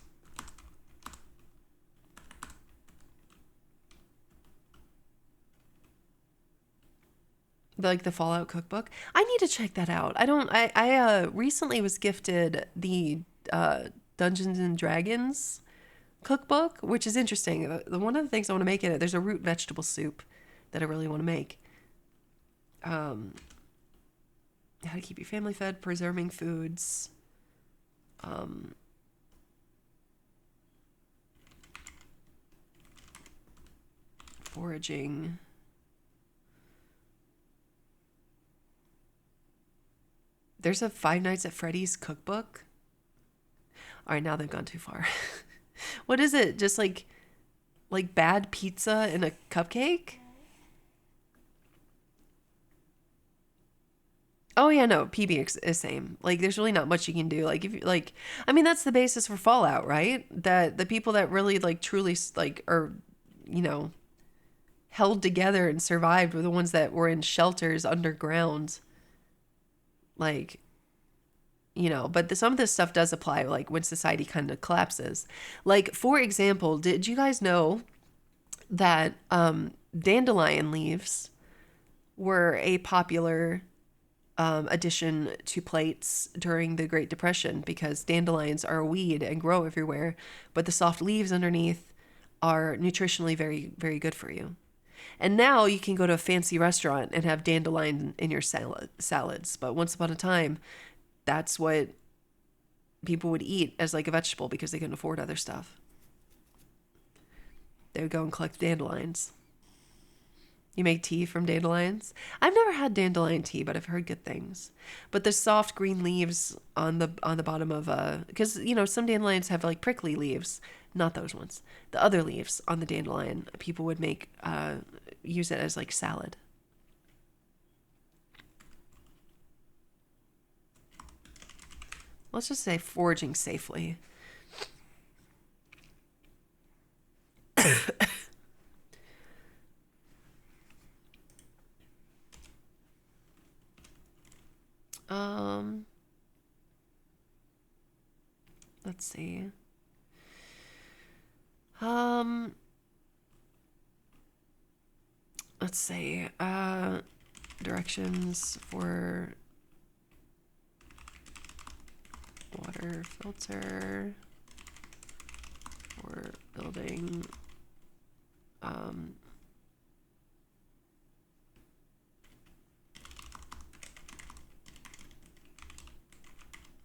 Like the Fallout cookbook. I need to check that out. I recently was gifted the Dungeons and Dragons cookbook, which is interesting. One of the things I want to make in it, there's a root vegetable soup that I really want to make. How to keep your family fed, preserving foods. Foraging. There's a Five Nights at Freddy's cookbook. All right, now they've gone too far. What is it? Just like bad pizza in a cupcake? Oh yeah, no, PB is same. Like there's really not much you can do. Like if you like, I mean that's the basis for Fallout, right? That the people that really like truly like are, you know, held together and survived were the ones that were in shelters underground. Like, you know, but some of this stuff does apply like when society kind of collapses. Like for example, did you guys know that dandelion leaves were a popular addition to plates during the Great Depression because dandelions are a weed and grow everywhere, but the soft leaves underneath are nutritionally very, very good for you. And now you can go to a fancy restaurant and have dandelion in your salads. But once upon a time, that's what people would eat as like a vegetable because they couldn't afford other stuff. They would go and collect dandelions. You make tea from dandelions? I've never had dandelion tea, but I've heard good things. But the soft green leaves on the bottom of because some dandelions have like prickly leaves, not those ones. The other leaves on the dandelion, people would make use it as like salad. Let's just say foraging safely. Let's see. Let's see. Directions for water filter for building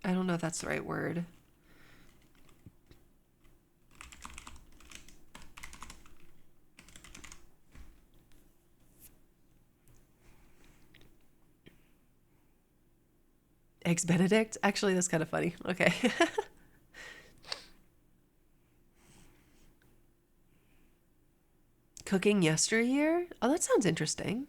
I don't know if that's the right word. Eggs Benedict? Actually, that's kind of funny. Okay. Cooking yesteryear? Oh, that sounds interesting.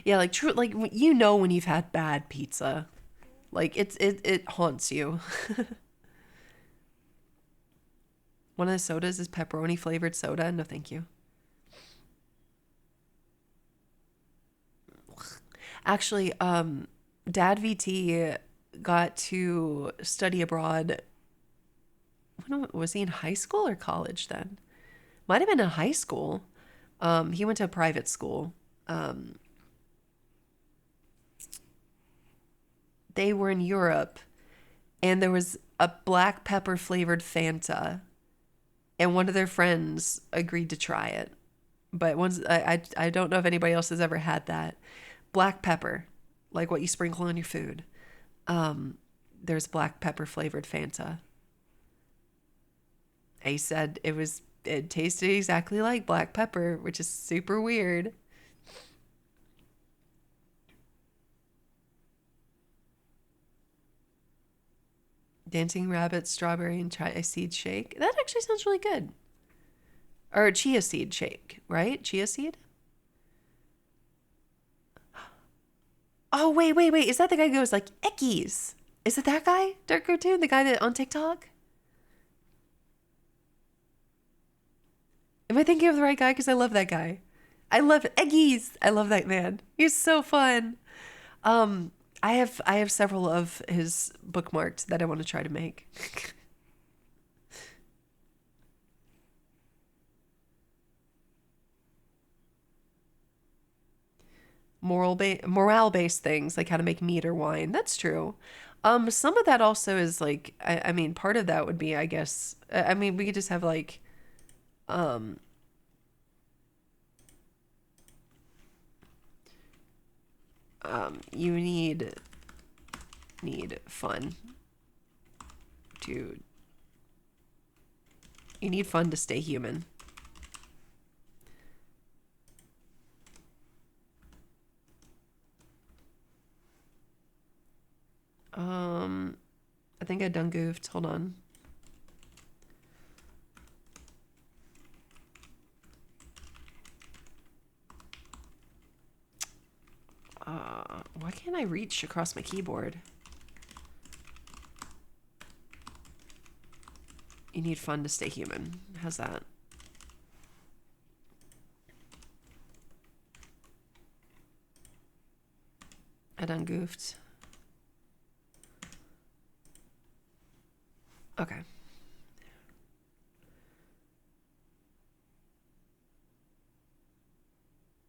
Yeah, like true, like when you've had bad pizza, like it haunts you. One of the sodas is pepperoni flavored soda. No, thank you. Actually, Dad VT got to study abroad. When was he in high school or college then? Might have been in high school. He went to a private school. They were in Europe, and there was a black pepper flavored Fanta, and one of their friends agreed to try it. But once I don't know if anybody else has ever had that black pepper, like what you sprinkle on your food. There's black pepper flavored Fanta. He said it tasted exactly like black pepper, which is super weird. Dancing rabbit, strawberry, and chia seed shake. That actually sounds really good. Or chia seed shake, right? Chia seed? Oh, wait. Is that the guy who goes like, Eckies? Is it that guy? Dark Cartoon? The guy that on TikTok? Am I thinking of the right guy? Because I love that guy. I love Eggies. I love that man. He's so fun. I have several of his bookmarked that I want to try to make. Morale based things like how to make meat or wine. That's true. Some of that also is like I mean part of that would be I guess I mean we could just have like um you need fun to you need fun to stay human. I think I done goofed. Hold on. Why can't I reach across my keyboard? You need fun to stay human. How's that? I done goofed. Okay.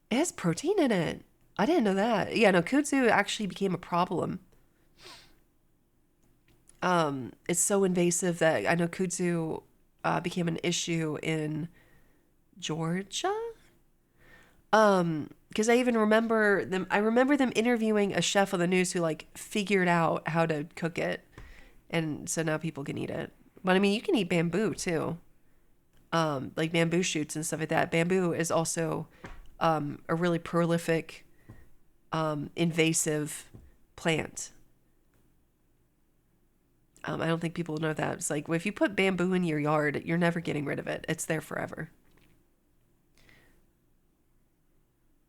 It has protein in it. I didn't know that. Yeah, no, kudzu actually became a problem. It's so invasive that I know kudzu became an issue in Georgia. Because I even remember them. I remember them interviewing a chef on the news who like figured out how to cook it, and so now people can eat it, But I mean, you can eat bamboo too. Like bamboo shoots and stuff like that. Bamboo is also a really prolific, invasive plant. I don't think people know that. It's like, if you put bamboo in your yard, you're never getting rid of it. It's there forever.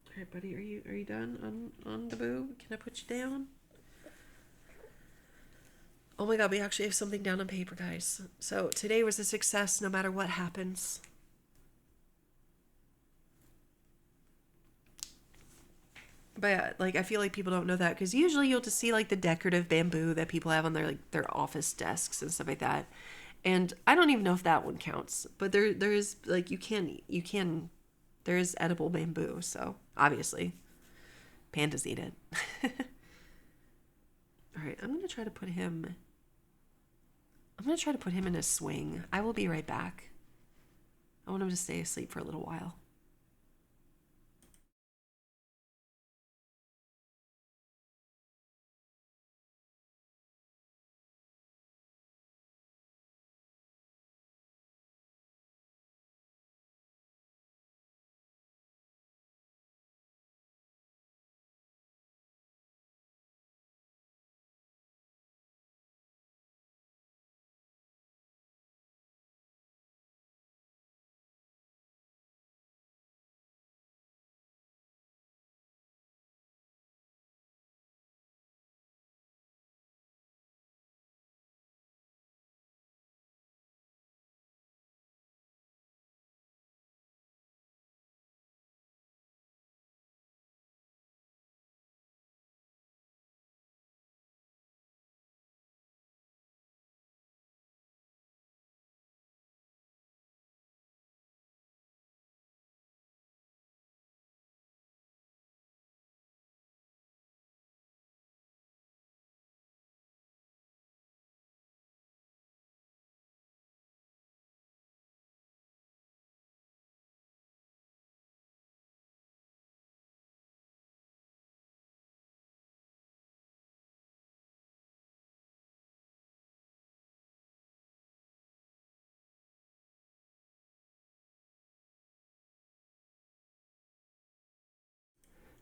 All right, buddy, are you done on the boo? Can I put you down? Oh my god, we actually have something down on paper, guys. So today was a success no matter what happens. But yeah, like, I feel like people don't know that, because usually you'll just see like the decorative bamboo that people have on their like their office desks and stuff like that. And I don't even know if that one counts. But there is like, you can there is edible bamboo, so obviously pandas eat it. All right, I'm gonna try to put him in a swing. I will be right back. I want him to stay asleep for a little while.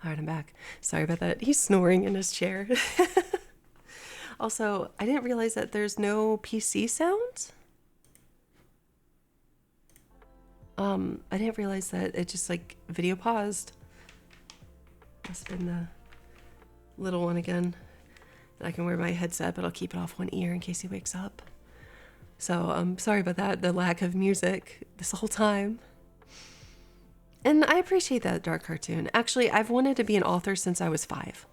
All right, I'm back. Sorry about that. He's snoring in his chair. Also, I didn't realize that there's no PC sound. I didn't realize that it just like video paused. Must have been the little one again. I can wear my headset, but I'll keep it off one ear in case he wakes up. So sorry about that, the lack of music this whole time. And I appreciate that dark cartoon. Actually, I've wanted to be an author since I was 5.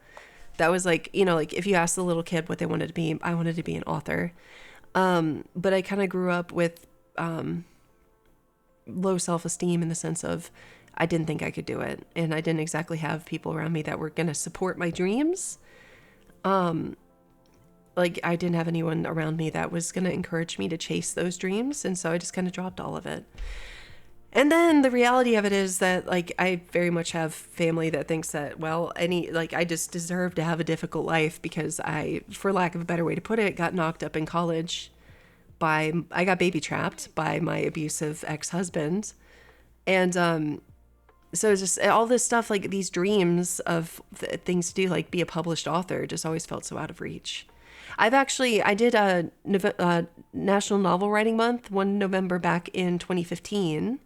That was like, you know, like if you ask the little kid what they wanted to be, I wanted to be an author. But I kind of grew up with low self-esteem in the sense of I didn't think I could do it. And I didn't exactly have people around me that were going to support my dreams. Like I didn't have anyone around me that was going to encourage me to chase those dreams. And so I just kind of dropped all of it. And then the reality of it is that, like, I very much have family that thinks that, well, I just deserve to have a difficult life because I, for lack of a better way to put it, got knocked up in college I got baby trapped by my abusive ex-husband. And, so it's just all this stuff, like these dreams of things to do, like be a published author, just always felt so out of reach. I did a National Novel Writing Month, 1 November back in 2015.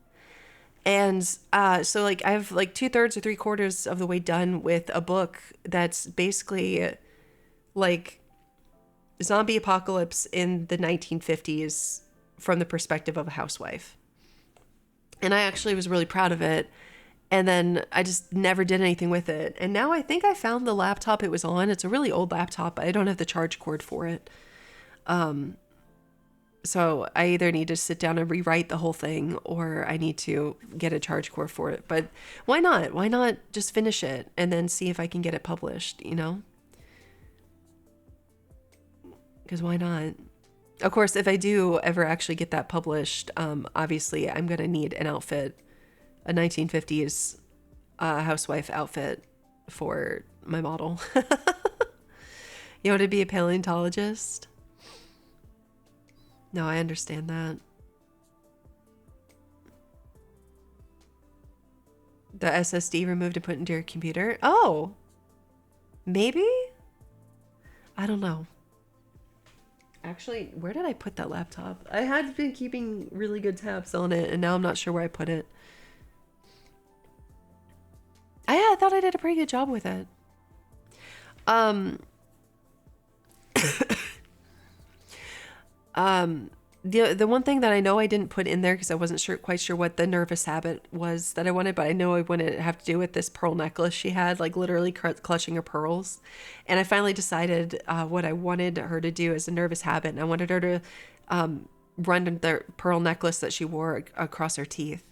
And so like I have like 2/3 or 3/4 of the way done with a book that's basically like zombie apocalypse in the 1950s from the perspective of a housewife. And I actually was really proud of it. And then I just never did anything with it. And now I think I found the laptop it was on. It's a really old laptop. I don't have the charge cord for it. So I either need to sit down and rewrite the whole thing or I need to get a charge cord for it. But why not? Why not just finish it and then see if I can get it published, you know? Because why not? Of course, if I do ever actually get that published, obviously I'm going to need an outfit, a 1950s housewife outfit for my model. You want to be a paleontologist? No, I understand that. The SSD removed and put into your computer? Oh, maybe? I don't know. Actually, where did I put that laptop? I had been keeping really good tabs on it, and now I'm not sure where I put it. I thought I did a pretty good job with it. The one thing that I know I didn't put in there because I wasn't quite sure what the nervous habit was that I wanted, but I know I wanted to have to do with this pearl necklace she had, like literally clutching her pearls. And I finally decided what I wanted her to do as a nervous habit, and I wanted her to run the pearl necklace that she wore across her teeth.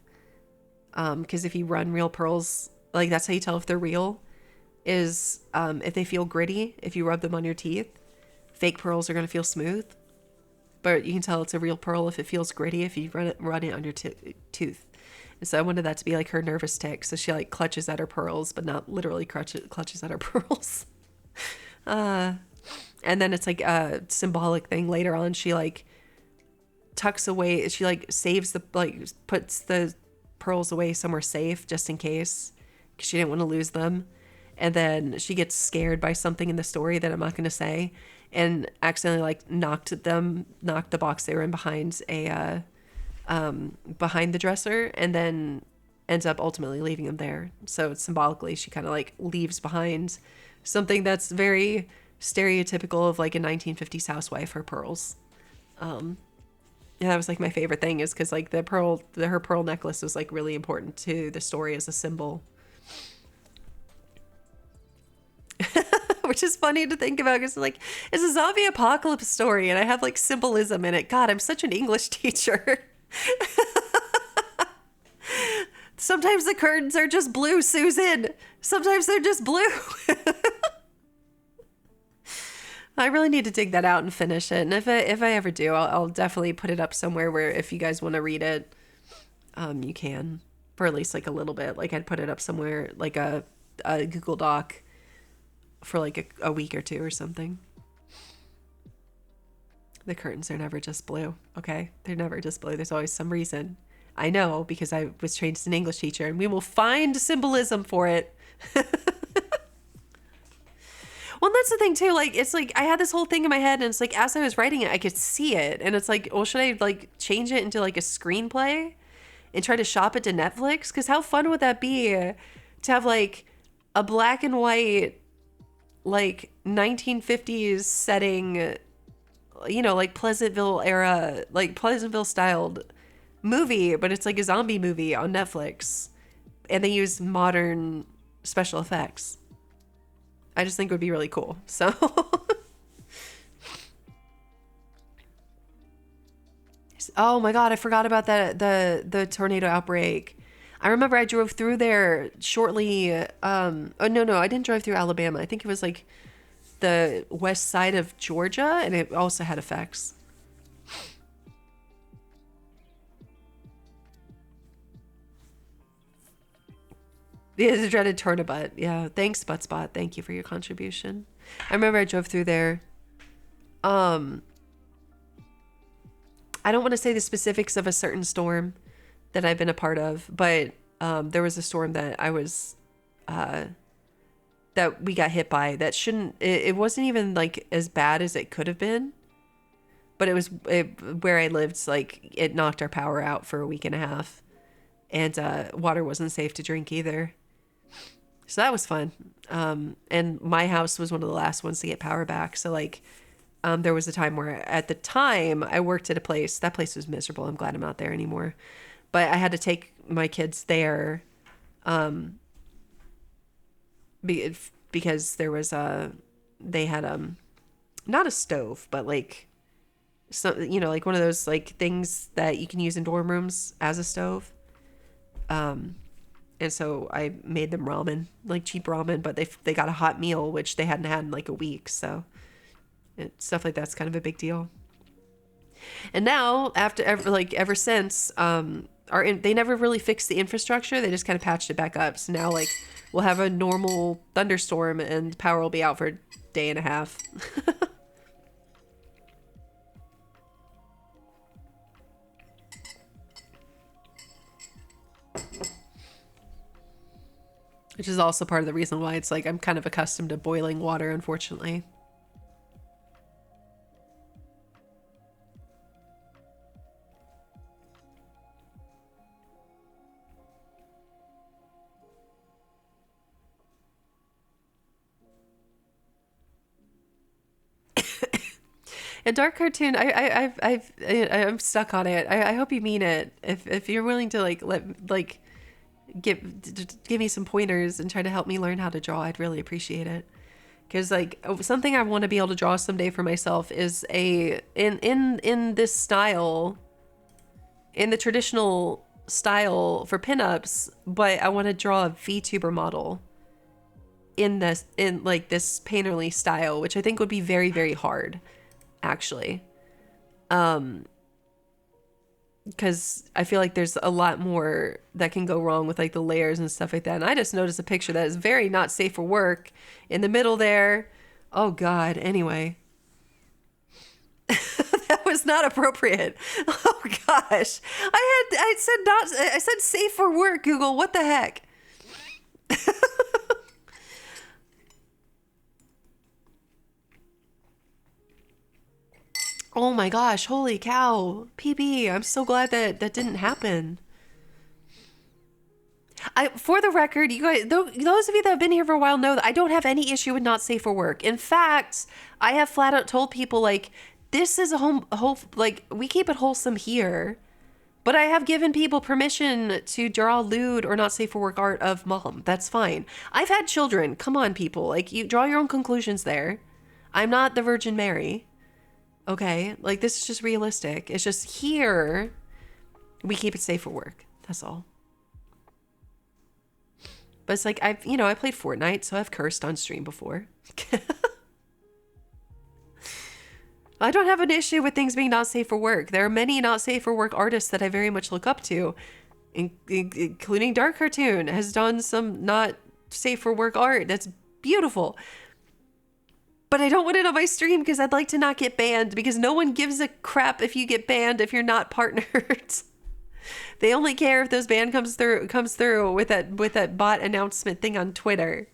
Because if you run real pearls, like that's how you tell if they're real, is if they feel gritty, if you rub them on your teeth. Fake pearls are going to feel smooth. But you can tell it's a real pearl if it feels gritty, if you run it on your tooth. And so I wanted that to be like her nervous tick. So she like clutches at her pearls, but not literally clutches at her pearls. And then it's like a symbolic thing later on. She like tucks away, she like saves puts the pearls away somewhere safe just in case, because she didn't want to lose them. And then she gets scared by something in the story that I'm not going to say, and accidentally like knocked the box they were in behind behind the dresser, and then ends up ultimately leaving them there. So symbolically, she kind of like leaves behind something that's very stereotypical of like a 1950s housewife, her pearls. And that was like my favorite thing, is because like her pearl necklace was like really important to the story as a symbol. Which is funny to think about because like it's a zombie apocalypse story and I have like symbolism in it. God, I'm such an English teacher. Sometimes the curtains are just blue, Susan. Sometimes they're just blue. I really need to dig that out and finish it. And if I ever do, I'll definitely put it up somewhere where if you guys want to read it, you can, for at least like a little bit. Like I'd put it up somewhere like a Google Doc for like a week or two or something. The curtains are never just blue, okay? They're never just blue. There's always some reason. I know, because I was trained as an English teacher, and we will find symbolism for it. Well, that's the thing too. Like, it's like I had this whole thing in my head, and it's like as I was writing it, I could see it, and it's like, well, should I like change it into like a screenplay and try to shop it to Netflix? Because how fun would that be to have like a black and white, like 1950s setting, you know, like Pleasantville era, like Pleasantville styled movie, but it's like a zombie movie on Netflix, and they use modern special effects. I just think it would be really cool. So oh my God, I forgot about the tornado outbreak. I remember I drove through there shortly. Oh, no, I didn't drive through Alabama. I think it was like the west side of Georgia, and it also had effects. Yeah, the dreaded turnabout. Yeah, thanks, Buttspot. Thank you for your contribution. I remember I drove through there. I don't want to say the specifics of a certain storm that I've been a part of, but there was a storm that I was that we got hit by that it wasn't even like as bad as it could have been, but where I lived, like it knocked our power out for a week and a half, and water wasn't safe to drink either. So that was fun. And my house was one of the last ones to get power back. So like there was a time where at the time I worked at a place. That place was miserable. I'm glad I'm not there anymore. But I had to take my kids there because there was they had not a stove, but like some, you know, like one of those like things that you can use in dorm rooms as a stove. And so I made them ramen, like cheap ramen, but they got a hot meal, which they hadn't had in like a week. So stuff like that's kind of a big deal. And now ever since, they never really fixed the infrastructure. They just kind of patched it back up. So now like we'll have a normal thunderstorm and power will be out for a day and a half. which is also part of the reason why it's like I'm kind of accustomed to boiling water, unfortunately. A dark cartoon. I'm stuck on it. I hope you mean it. If you're willing to give me some pointers and try to help me learn how to draw, I'd really appreciate it. Because like something I want to be able to draw someday for myself is in this style, in the traditional style for pinups, but I want to draw a VTuber model in this painterly style, which I think would be very, very hard, actually. Because I feel like there's a lot more that can go wrong with like the layers and stuff like that. And I just noticed a picture that is very not safe for work in the middle there. Oh God. Anyway, that was not appropriate. Oh gosh. I said safe for work, Google. What the heck? Oh my gosh, holy cow. PB, I'm so glad that didn't happen. For the record, you guys, those of you that have been here for a while know that I don't have any issue with not safe for work. In fact, I have flat out told people like, this is like we keep it wholesome here. But I have given people permission to draw lewd or not safe for work art of mom. That's fine. I've had children. Come on, people. Like, you draw your own conclusions there. I'm not the Virgin Mary. Okay, like this is just realistic. It's just here we keep it safe for work. That's all. But it's like I played Fortnite, so I've cursed on stream before. I don't have an issue with things being not safe for work. There are many not safe for work artists that I very much look up to, including Dark Cartoon has done some not safe for work art. That's beautiful. But I don't want it on my stream because I'd like to not get banned, because no one gives a crap if you get banned if you're not partnered. They only care if those ban comes through with that bot announcement thing on Twitter.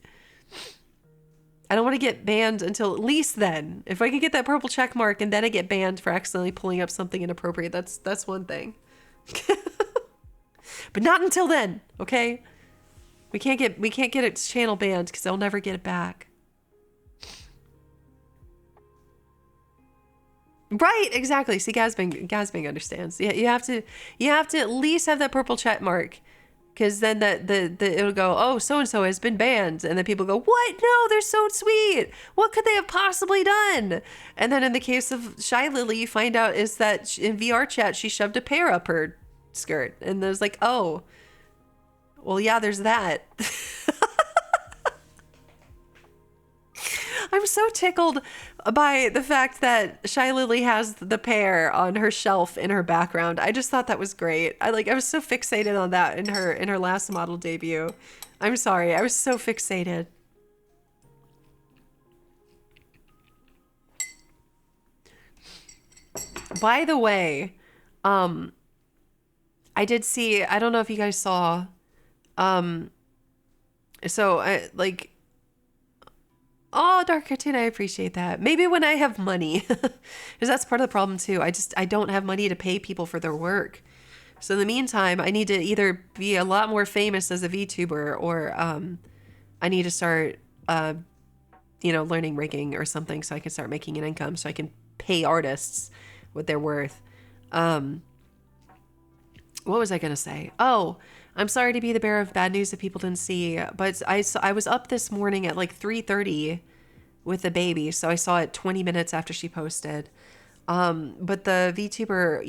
I don't want to get banned until at least then. If I can get that purple check mark and then I get banned for accidentally pulling up something inappropriate, that's one thing. But not until then, okay? We can't get its channel banned because they'll never get it back. Right, exactly. See, Gazbing understands. Yeah, you have to at least have that purple check mark, because then it'll go, oh, so and so has been banned, and then people go, what? No, they're so sweet. What could they have possibly done? And then in the case of Shy Lily, you find out is that in VR chat she shoved a pear up her skirt, and there's like, oh, well, yeah, there's that. I'm so tickled by the fact that Shy Lily has the pear on her shelf in her background. I just thought that was great. I was so fixated on that in her last model debut. I'm sorry. I was so fixated. By the way, I did see, I don't know if you guys saw, so I like, oh, Dark Cartoon, I appreciate that. Maybe when I have money, because that's part of the problem too. I don't have money to pay people for their work. So in the meantime, I need to either be a lot more famous as a VTuber, or I need to start, learning rigging or something so I can start making an income so I can pay artists what they're worth. What was I going to say? Oh, I'm sorry to be the bearer of bad news that people didn't see, but I was up this morning at like 3:30 with the baby, so I saw it 20 minutes after she posted. But the VTuber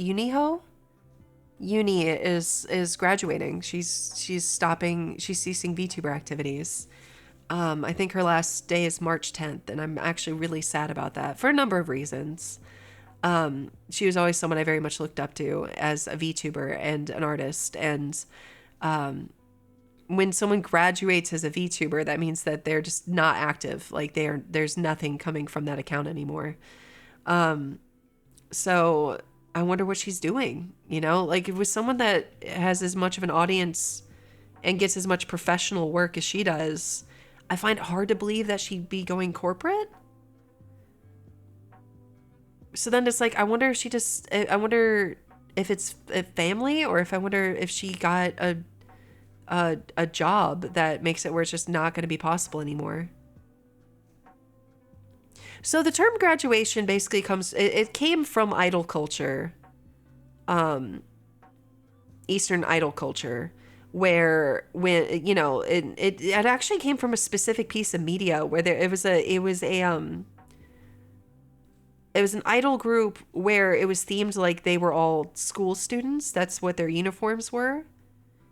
Uni is graduating. She's ceasing VTuber activities. I think her last day is March 10th, and I'm actually really sad about that for a number of reasons. She was always someone I very much looked up to as a VTuber and an artist, and when someone graduates as a VTuber, that means that they're just not active. Like there's nothing coming from that account anymore. So I wonder what she's doing, like it was someone that has as much of an audience and gets as much professional work as she does, I find it hard to believe that she'd be going corporate. So then it's like, I wonder if it's a family, or if I wonder if she got a job that makes it where it's just not going to be possible anymore. So the term graduation basically it came from idol culture, Eastern idol culture, where when, it actually came from a specific piece of media where it was an idol group where it was themed like they were all school students. That's what their uniforms were.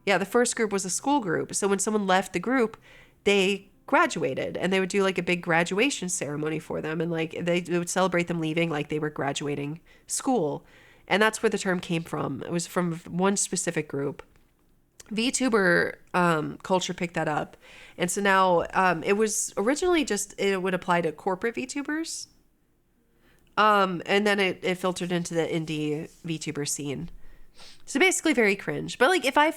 Yeah, the first group was a school group. So when someone left the group, they graduated, and they would do like a big graduation ceremony for them, and like they would celebrate them leaving like they were graduating school. And that's where the term came from. It was from one specific group. VTuber culture picked that up. And so now it was originally just, it would apply to corporate VTubers. And then it filtered into the indie VTuber scene. So basically very cringe. But like I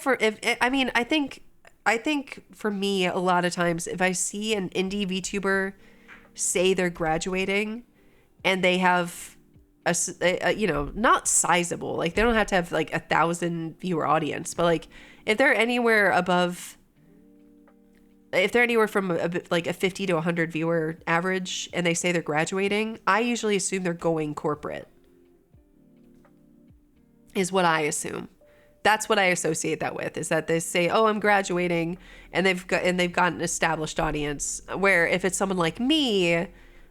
think for me, a lot of times if I see an indie VTuber say they're graduating and they have not sizable, like they don't have to have like 1,000 viewer audience, but like if they're anywhere from a 50 to 100 viewer average and they say they're graduating, I usually assume they're going corporate, is what I assume. That's what I associate that with, is that they say, oh, I'm graduating, and they've got an established audience. Where if it's someone like me,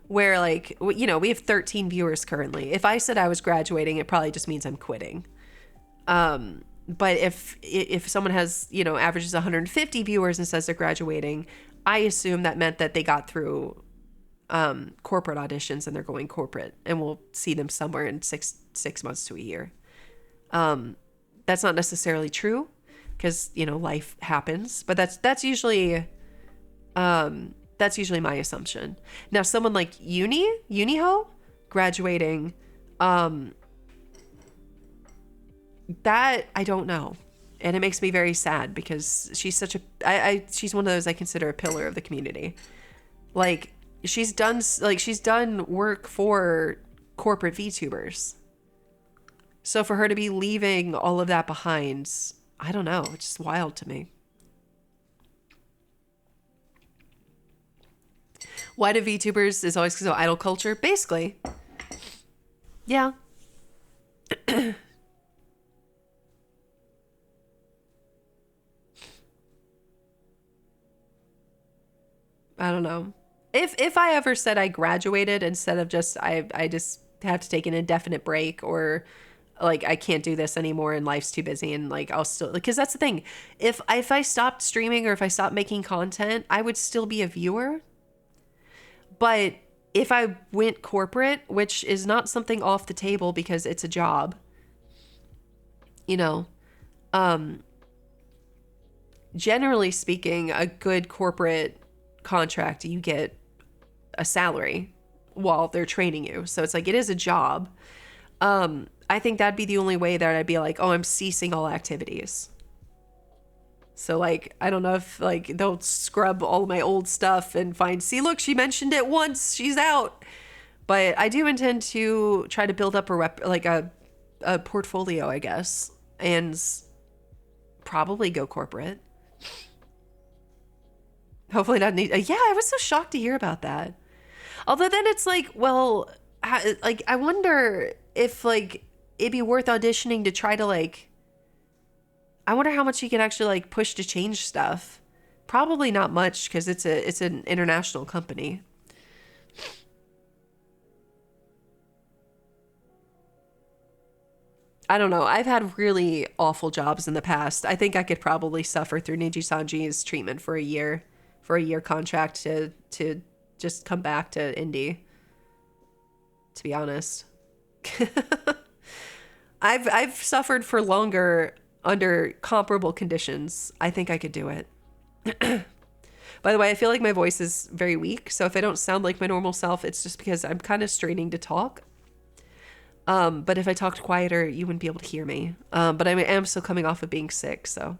where like, we have 13 viewers currently. If I said I was graduating, it probably just means I'm quitting. But if someone has, averages 150 viewers and says they're graduating, I assume that meant that they got through corporate auditions and they're going corporate, and we'll see them somewhere in six months to a year. That's not necessarily true, because life happens, but that's usually my assumption. Now, someone like Uniho graduating, that I don't know, and it makes me very sad, because she's she's one of those I consider a pillar of the community. Like she's done work for corporate VTubers. So for her to be leaving all of that behind, I don't know. It's just wild to me. Why do VTubers is always because of idol culture? Basically. Yeah. I don't know. If I ever said I graduated instead of just I just have to take an indefinite break, or like I can't do this anymore and life's too busy, and like I'll still, because that's the thing. If I stopped streaming or if I stopped making content, I would still be a viewer. But if I went corporate, which is not something off the table because it's a job, generally speaking, a good corporate contract, you get a salary while they're training you. So it's like, it is a job. I think that'd be the only way that I'd be like, oh, I'm ceasing all activities. So like, I don't know if like they'll scrub all of my old stuff and find, see, look, she mentioned it once, she's out. But I do intend to try to build up a portfolio, I guess, and probably go corporate. Hopefully not need. Yeah, I was so shocked to hear about that. Although then it's like, well, like I wonder if like it'd be worth auditioning to try to like. I wonder how much you can actually like push to change stuff. Probably not much, because it's an international company. I don't know. I've had really awful jobs in the past. I think I could probably suffer through Niji Sanji's treatment for a year contract to just come back to indie. To be honest, I've suffered for longer under comparable conditions. I think I could do it. By the way, I feel like my voice is very weak, so if I don't sound like my normal self, it's just because I'm kind of straining to talk. But if I talked quieter, you wouldn't be able to hear me. But I am still coming off of being sick, so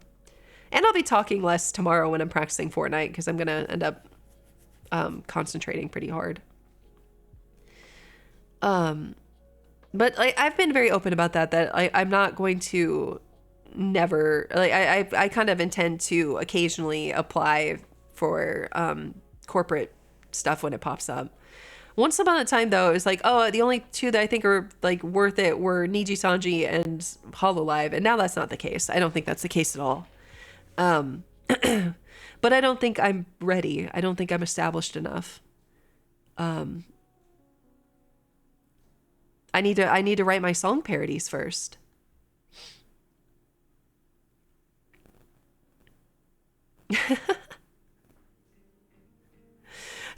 And I'll be talking less tomorrow when I'm practicing Fortnite because I'm going to end up concentrating pretty hard. But I've been very open about that I'm not going to never, I kind of intend to occasionally apply for corporate stuff when it pops up. Once upon a time, though, it was like, oh, the only two that I think are like worth it were Niji Sanji and Hololive, and now that's not the case. I don't think that's the case at all. But I don't think I'm ready. I don't think I'm established enough. I need to write my song parodies first.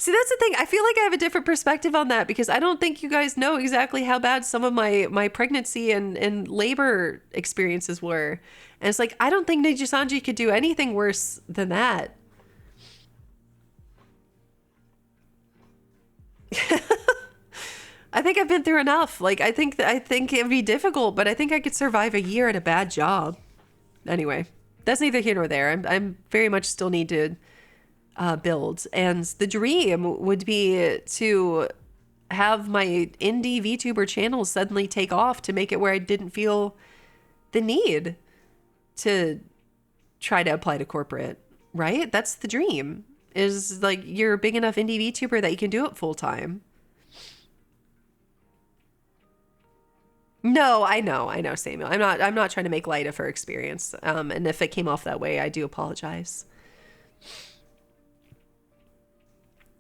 See, that's the thing. I feel like I have a different perspective on that because I don't think you guys know exactly how bad some of my pregnancy and labor experiences were. And it's like, I don't think Niji Sanji could do anything worse than that. I think I've been through enough. Like, I think it'd be difficult, but I think I could survive a year at a bad job. Anyway, that's neither here nor there. I'm very much still need to build, and the dream would be to have my indie VTuber channel suddenly take off to make it where I didn't feel the need to try to apply to corporate, right? That's the dream, is like you're a big enough indie VTuber that you can do it full time. No, I know, Samuel. I'm not trying to make light of her experience. And if it came off that way, I do apologize.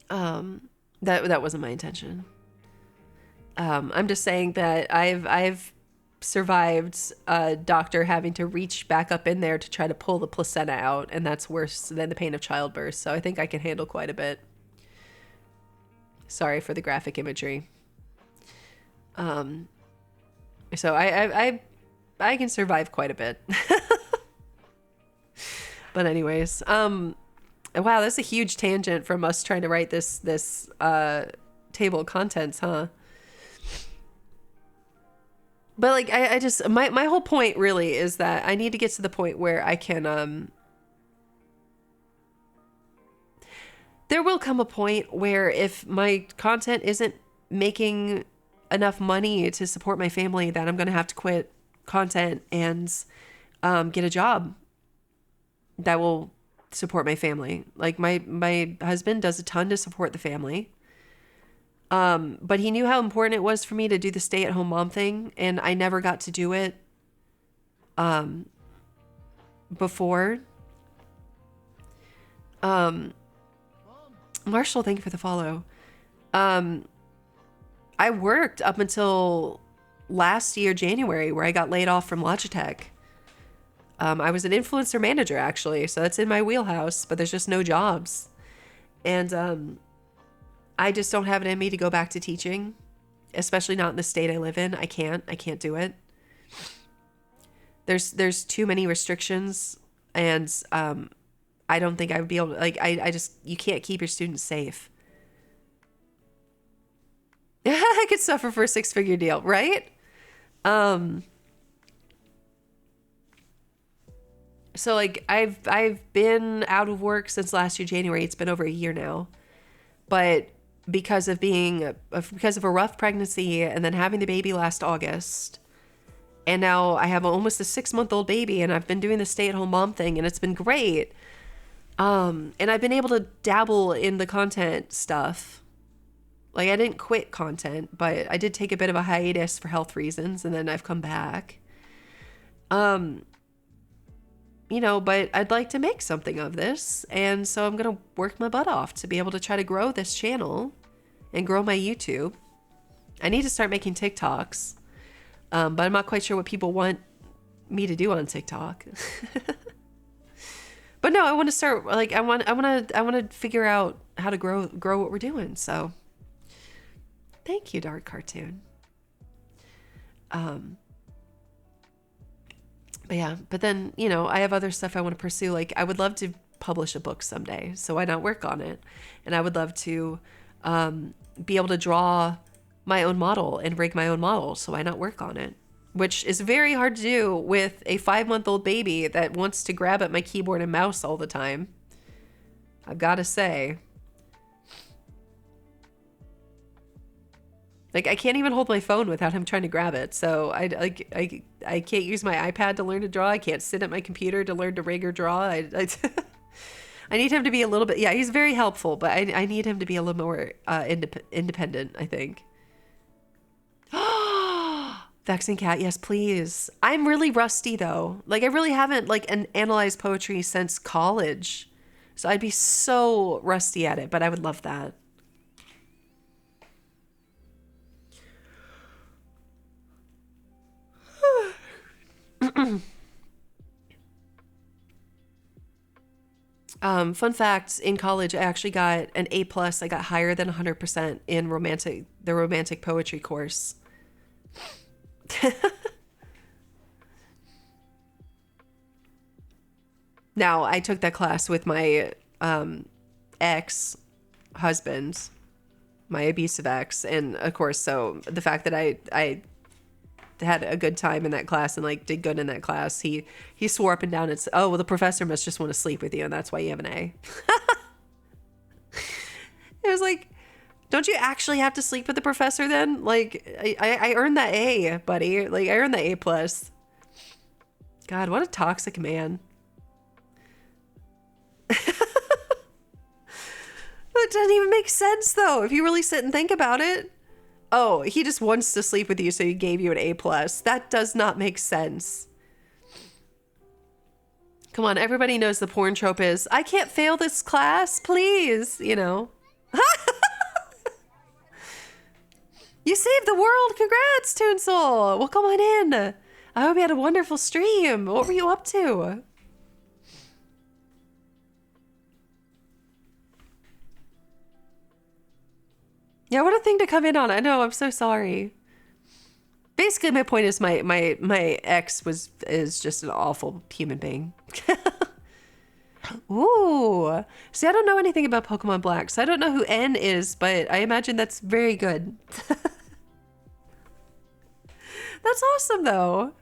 That wasn't my intention. I'm just saying that I've survived a doctor having to reach back up in there to try to pull the placenta out, and that's worse than the pain of childbirth. So I think I can handle quite a bit. Sorry for the graphic imagery. So I can survive quite a bit. But anyways, wow, that's a huge tangent from us trying to write this table of contents, huh? But like I just my whole point really is that I need to get to the point where I can there will come a point where if my content isn't making enough money to support my family, that I'm going to have to quit content and get a job that will support my family. Like my husband does a ton to support the family. But he knew how important it was for me to do the stay-at-home mom thing, and I never got to do it before. Marshall, thank you for the follow. I worked up until last year, January, where I got laid off from Logitech. I was an influencer manager, actually, so that's in my wheelhouse, but there's just no jobs. And I just don't have it in me to go back to teaching, especially not in the state I live in. I can't do it. There's too many restrictions, and I don't think I would be able to, like, I just, you can't keep your students safe. I could suffer for a 6-figure deal, right? So like I've been out of work since last year, January. It's been over a year now, but because of a rough pregnancy and then having the baby last August, and now I have almost a 6-month-old baby, and I've been doing the stay-at-home mom thing, and it's been great. And I've been able to dabble in the content stuff. Like, I didn't quit content, but I did take a bit of a hiatus for health reasons, and then I've come back. You know, but I'd like to make something of this, and so I'm going to work my butt off to be able to try to grow this channel and grow my YouTube. I need to start making TikToks, but I'm not quite sure what people want me to do on TikTok. But no, I want to start, like, I want to figure out how to grow what we're doing, so... Thank you, Dark Cartoon. But yeah, but then, you know, I have other stuff I want to pursue. Like, I would love to publish a book someday, so why not work on it? And I would love to be able to draw my own model and rig my own model, so why not work on it? which is very hard to do with a 5-month-old baby that wants to grab at my keyboard and mouse all the time. I've got to say. Like, I can't even hold my phone without him trying to grab it. So I can't use my iPad to learn to draw. I can't sit at my computer to learn to rig or draw. I need him to be a little bit, yeah, he's very helpful, but I need him to be a little more independent, I think. Vexing cat, yes, please. I'm really rusty though. Like, I really haven't analyzed poetry since college. So I'd be so rusty at it, but I would love that. Fun fact, in college, I actually got an A+. I got higher than 100% in the romantic poetry course. Now, I took that class with my ex-husband, my abusive ex, and of course, so the fact that I had a good time in that class and like did good in that class, he swore up and down, it's, oh, well, the professor must just want to sleep with you and that's why you have an A. It was like, don't you actually have to sleep with the professor then? Like, I earned that A, buddy. Like, I earned the A+. God, what a toxic man. It doesn't even make sense though if you really sit and think about it. Oh, he just wants to sleep with you, so he gave you an A+. That does not make sense. Come on, everybody knows the porn trope is, I can't fail this class, please, you know. You saved the world, congrats, Toonsoul. Well, come on in. I hope you had a wonderful stream. What were you up to? Yeah, what a thing to come in on. I know, I'm so sorry. Basically, my point is my ex is just an awful human being. Ooh. See, I don't know anything about Pokemon Black, so I don't know who N is, but I imagine that's very good. That's awesome, though.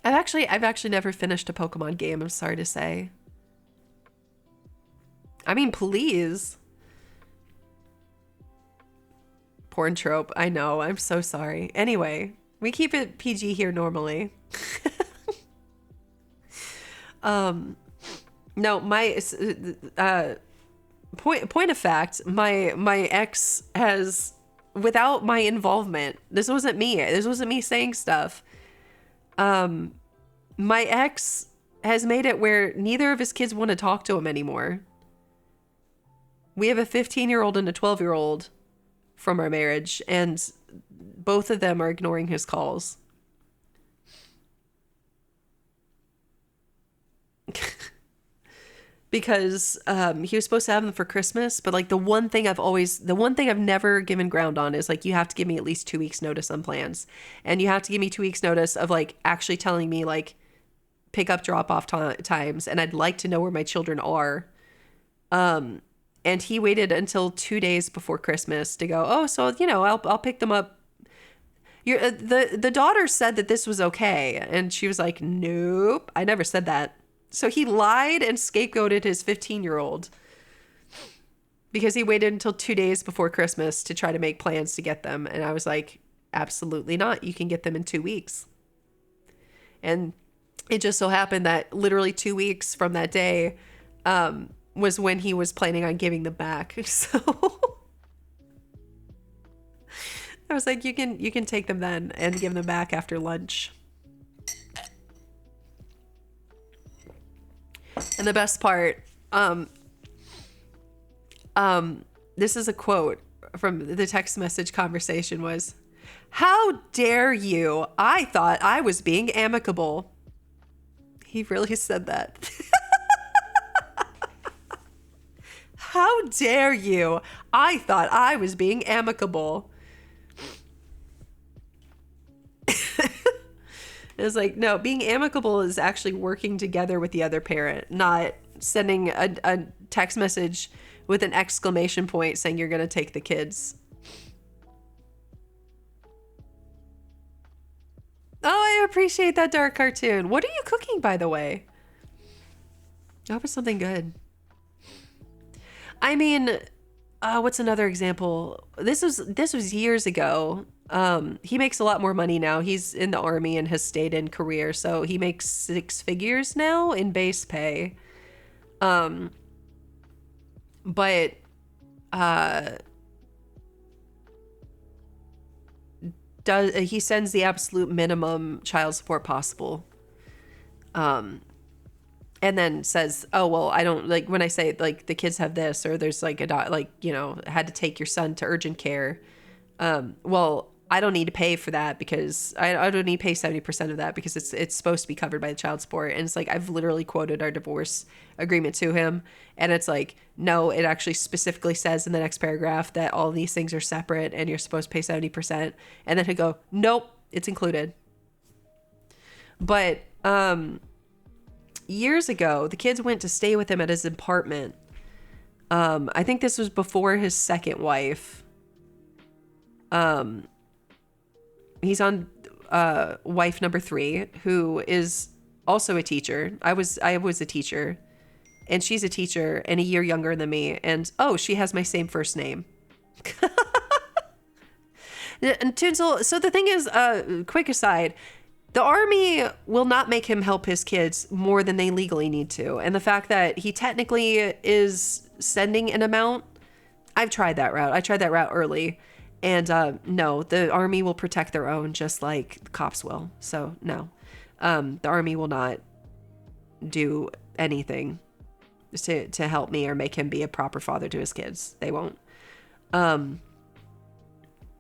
I've actually never finished a Pokemon game, I'm sorry to say. I mean, please. Porn trope. I know. I'm so sorry. Anyway, we keep it PG here normally. No, my point of fact, my ex has, without my involvement, this wasn't me saying stuff. My ex has made it where neither of his kids want to talk to him anymore. We have a 15-year-old and a 12-year-old from our marriage, and both of them are ignoring his calls. Because he was supposed to have them for Christmas, but like the one thing I've never given ground on is like, you have to give me at least 2 weeks notice on plans. And you have to give me 2 weeks notice of like actually telling me like pick up drop off times. And I'd like to know where my children are. And he waited until 2 days before Christmas to go, oh, so, you know, I'll pick them up. The daughter said that this was okay. And she was like, nope, I never said that. So he lied and scapegoated his 15-year-old because he waited until 2 days before Christmas to try to make plans to get them. And I was like, absolutely not. You can get them in 2 weeks. And it just so happened that literally 2 weeks from that day, was when he was planning on giving them back. So I was like, you can take them then and give them back after lunch. And the best part, this is a quote from the text message conversation was, "How dare you? I thought I was being amicable." He really said that. How dare you? I thought I was being amicable. It was like, no, being amicable is actually working together with the other parent, not sending a text message with an exclamation point saying you're going to take the kids. appreciate that dark cartoon. What are you cooking, by the way? I hope it's something good. I mean, what's another example? This was years ago. He makes a lot more money now. He's in the army and has stayed in career, so he makes 6 figures now in base pay. But he sends the absolute minimum child support possible. And then says, oh, well, I don't like when I say like the kids have this, or there's like had to take your son to urgent care. Well, I don't need to pay for that because I don't need to pay 70% of that because it's supposed to be covered by the child support. And it's like, I've literally quoted our divorce agreement to him. And it's like, no, it actually specifically says in the next paragraph that all these things are separate and you're supposed to pay 70%. And then he'd go, nope, it's included. But, years ago, the kids went to stay with him at his apartment. I think this was before his second wife. He's on wife number 3, who is also a teacher. I was a teacher, and she's a teacher and a year younger than me. And she has my same first name. And Toonsel, so the thing is, quick aside, the army will not make him help his kids more than they legally need to. And the fact that he technically is sending an amount, I've tried that route. I tried that route early. And no, the army will protect their own just like the cops will. So no, the army will not do anything to help me or make him be a proper father to his kids. They won't.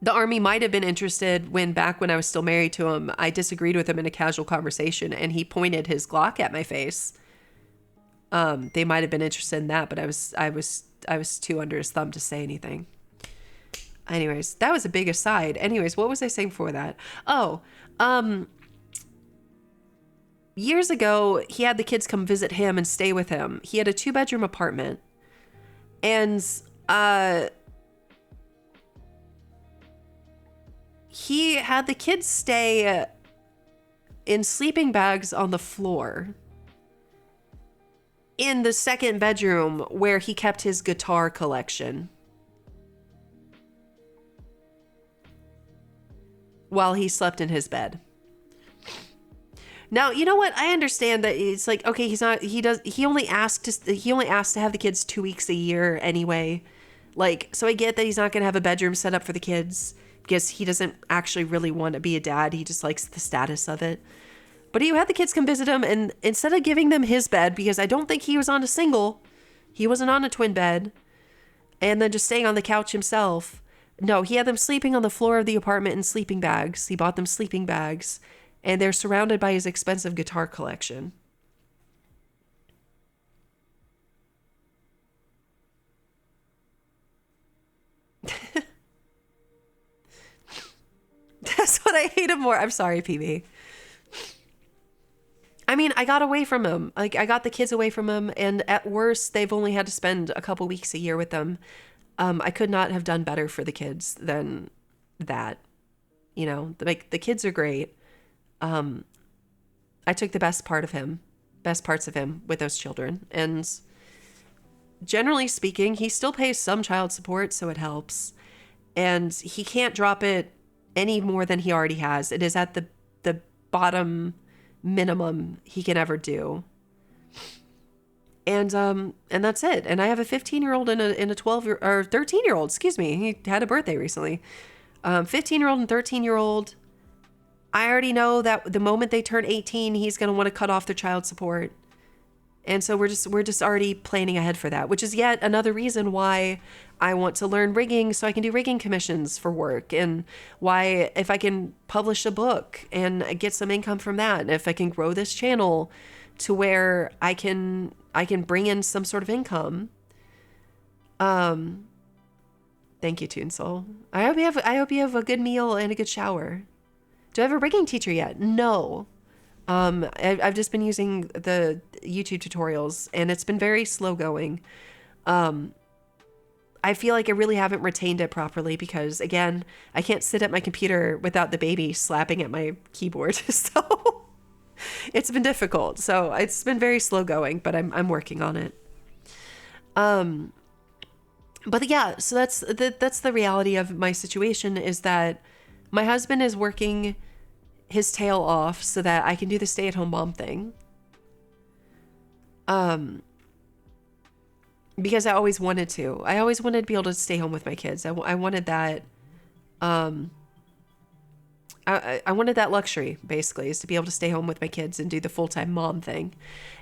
The army might have been interested back when I was still married to him, I disagreed with him in a casual conversation and he pointed his Glock at my face. They might have been interested in that, but I was too under his thumb to say anything. Anyways, that was a big aside. Anyways, what was I saying before that? Years ago, he had the kids come visit him and stay with him. He had a 2-bedroom apartment. And, he had the kids stay in sleeping bags on the floor in the second bedroom where he kept his guitar collection while he slept in his bed. Now, you know what? I understand that it's like, okay, he only asked to have the kids 2 weeks a year anyway. Like, so I get that he's not going to have a bedroom set up for the kids because he doesn't actually really want to be a dad. He just likes the status of it. But he had the kids come visit him, and instead of giving them his bed, because I don't think he was on a single, he wasn't on a twin bed, and then just staying on the couch himself. No, he had them sleeping on the floor of the apartment in sleeping bags. He bought them sleeping bags, and they're surrounded by his expensive guitar collection. That's what I hated more. I'm sorry, PB. I mean, I got away from him. Like, I got the kids away from him, and at worst, they've only had to spend a couple weeks a year with them. I could not have done better for the kids than that. You know, like, the kids are great. I took the best parts of him with those children. And generally speaking, he still pays some child support, so it helps. And he can't drop it any more than he already has. It is at the bottom minimum he can ever do. And that's it. And I have a 15-year-old and a 13-year-old, excuse me. He had a birthday recently. 15-year-old and 13-year-old. I already know that the moment they turn 18, he's going to want to cut off their child support. And so we're just already planning ahead for that, which is yet another reason why I want to learn rigging so I can do rigging commissions for work, and why if I can publish a book and get some income from that, and if I can grow this channel to where I can bring in some sort of income. Thank you, Toonsoul. I hope you have a good meal and a good shower. Do I have a rigging teacher yet? No. I've just been using the YouTube tutorials, and it's been very slow going. I feel like I really haven't retained it properly because, again, I can't sit at my computer without the baby slapping at my keyboard. So it's been difficult. So it's been very slow going, but I'm working on it. But yeah, so that's the reality of my situation, is that my husband is working his tail off so that I can do the stay-at-home mom thing. Because I always wanted to. I always wanted to be able to stay home with my kids. I wanted that. I wanted that luxury, basically, is to be able to stay home with my kids and do the full-time mom thing.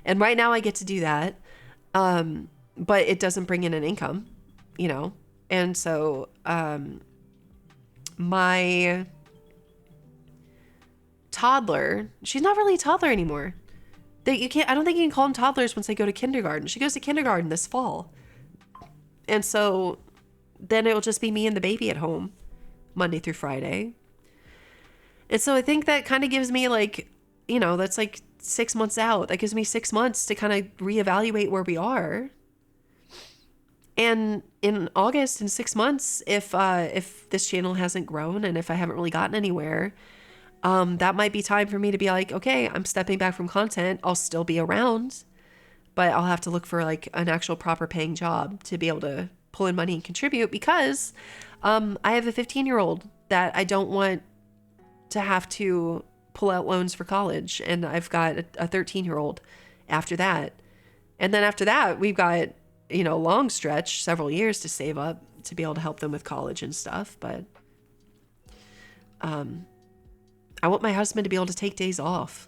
And right now I get to do that. But it doesn't bring in an income, you know? And so, my toddler, she's not really a toddler anymore. I don't think you can call them toddlers once they go to kindergarten. She goes to kindergarten this fall. And so then it will just be me and the baby at home Monday through Friday. And so I think that kind of gives me like, you know, that's like 6 months out. That gives me 6 months to kind of reevaluate where we are. And in August, in 6 months, if this channel hasn't grown and if I haven't really gotten anywhere, that might be time for me to be like, okay, I'm stepping back from content. I'll still be around, but I'll have to look for like an actual proper paying job to be able to pull in money and contribute, because I have a 15-year-old that I don't want to have to pull out loans for college. And I've got a 13-year-old after that. And then after that, we've got, you know, a long stretch, several years to save up to be able to help them with college and stuff. But, I want my husband to be able to take days off.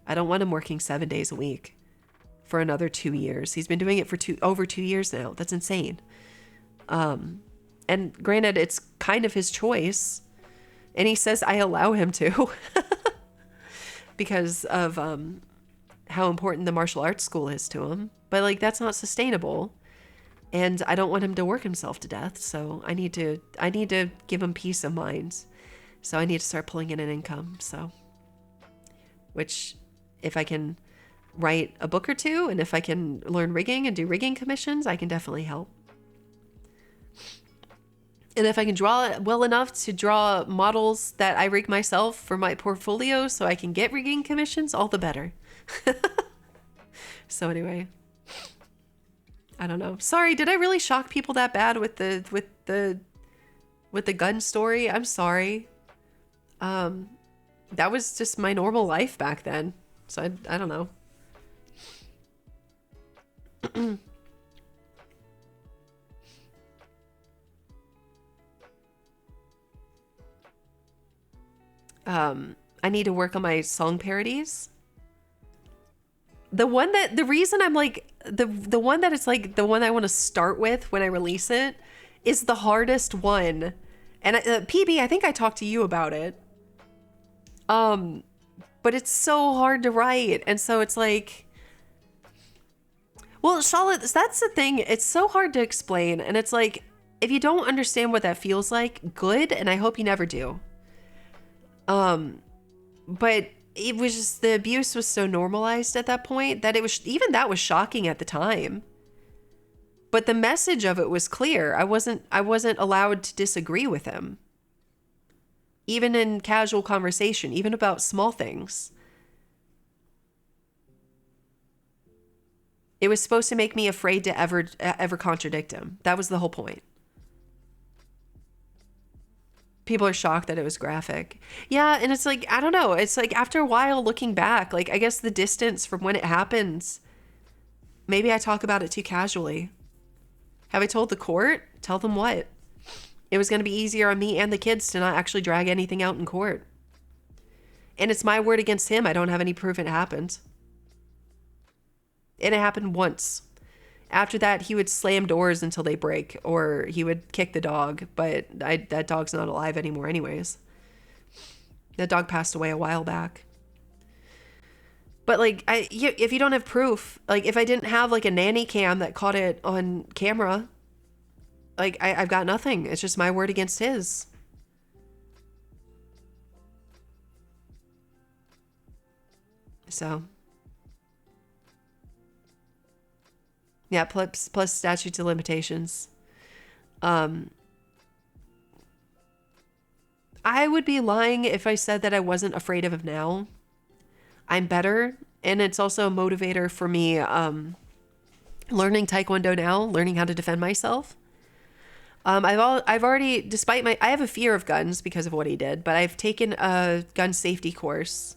I don't want him working 7 days a week for another 2 years. He's been doing it for over 2 years now. That's insane. And granted, it's kind of his choice. And he says I allow him to because of how important the martial arts school is to him. But like, that's not sustainable. And I don't want him to work himself to death. So I need to give him peace of mind. So I need to start pulling in an income. So, which if I can write a book or two, and if I can learn rigging and do rigging commissions, I can definitely help. And if I can draw well enough to draw models that I rig myself for my portfolio so I can get rigging commissions, all the better. So anyway, I don't know. Sorry, did I really shock people that bad with the gun story? I'm sorry. That was just my normal life back then. So I don't know. I need to work on my song parodies. The reason I'm like, the one that it's like the one I want to start with when I release it is the hardest one. And PB, I think I talked to you about it. But it's so hard to write. And so it's like, well, Charlotte, that's the thing. It's so hard to explain. And it's like, if you don't understand what that feels like, good. And I hope you never do. But it was just, the abuse was so normalized at that point that it was, even that was shocking at the time. But the message of it was clear. I wasn't allowed to disagree with him. Even in casual conversation, even about small things. It was supposed to make me afraid to ever contradict him. That was the whole point. People are shocked that it was graphic. Yeah, and it's like, I don't know. It's like after a while looking back, like I guess the distance from when it happens, maybe I talk about it too casually. Have I told the court? Tell them what? It was going to be easier on me and the kids to not actually drag anything out in court. And it's my word against him. I don't have any proof it happened. And it happened once. After that, he would slam doors until they break, or he would kick the dog. But that dog's not alive anymore anyways. That dog passed away a while back. But like, if you don't have proof, like if I didn't have like a nanny cam that caught it on camera, like I've got nothing. It's just my word against his. So. Yeah, plus statutes of limitations. I would be lying if I said that I wasn't afraid of him now. I'm better, and it's also a motivator for me learning Taekwondo now, learning how to defend myself. I've already, despite I have a fear of guns because of what he did, but I've taken a gun safety course.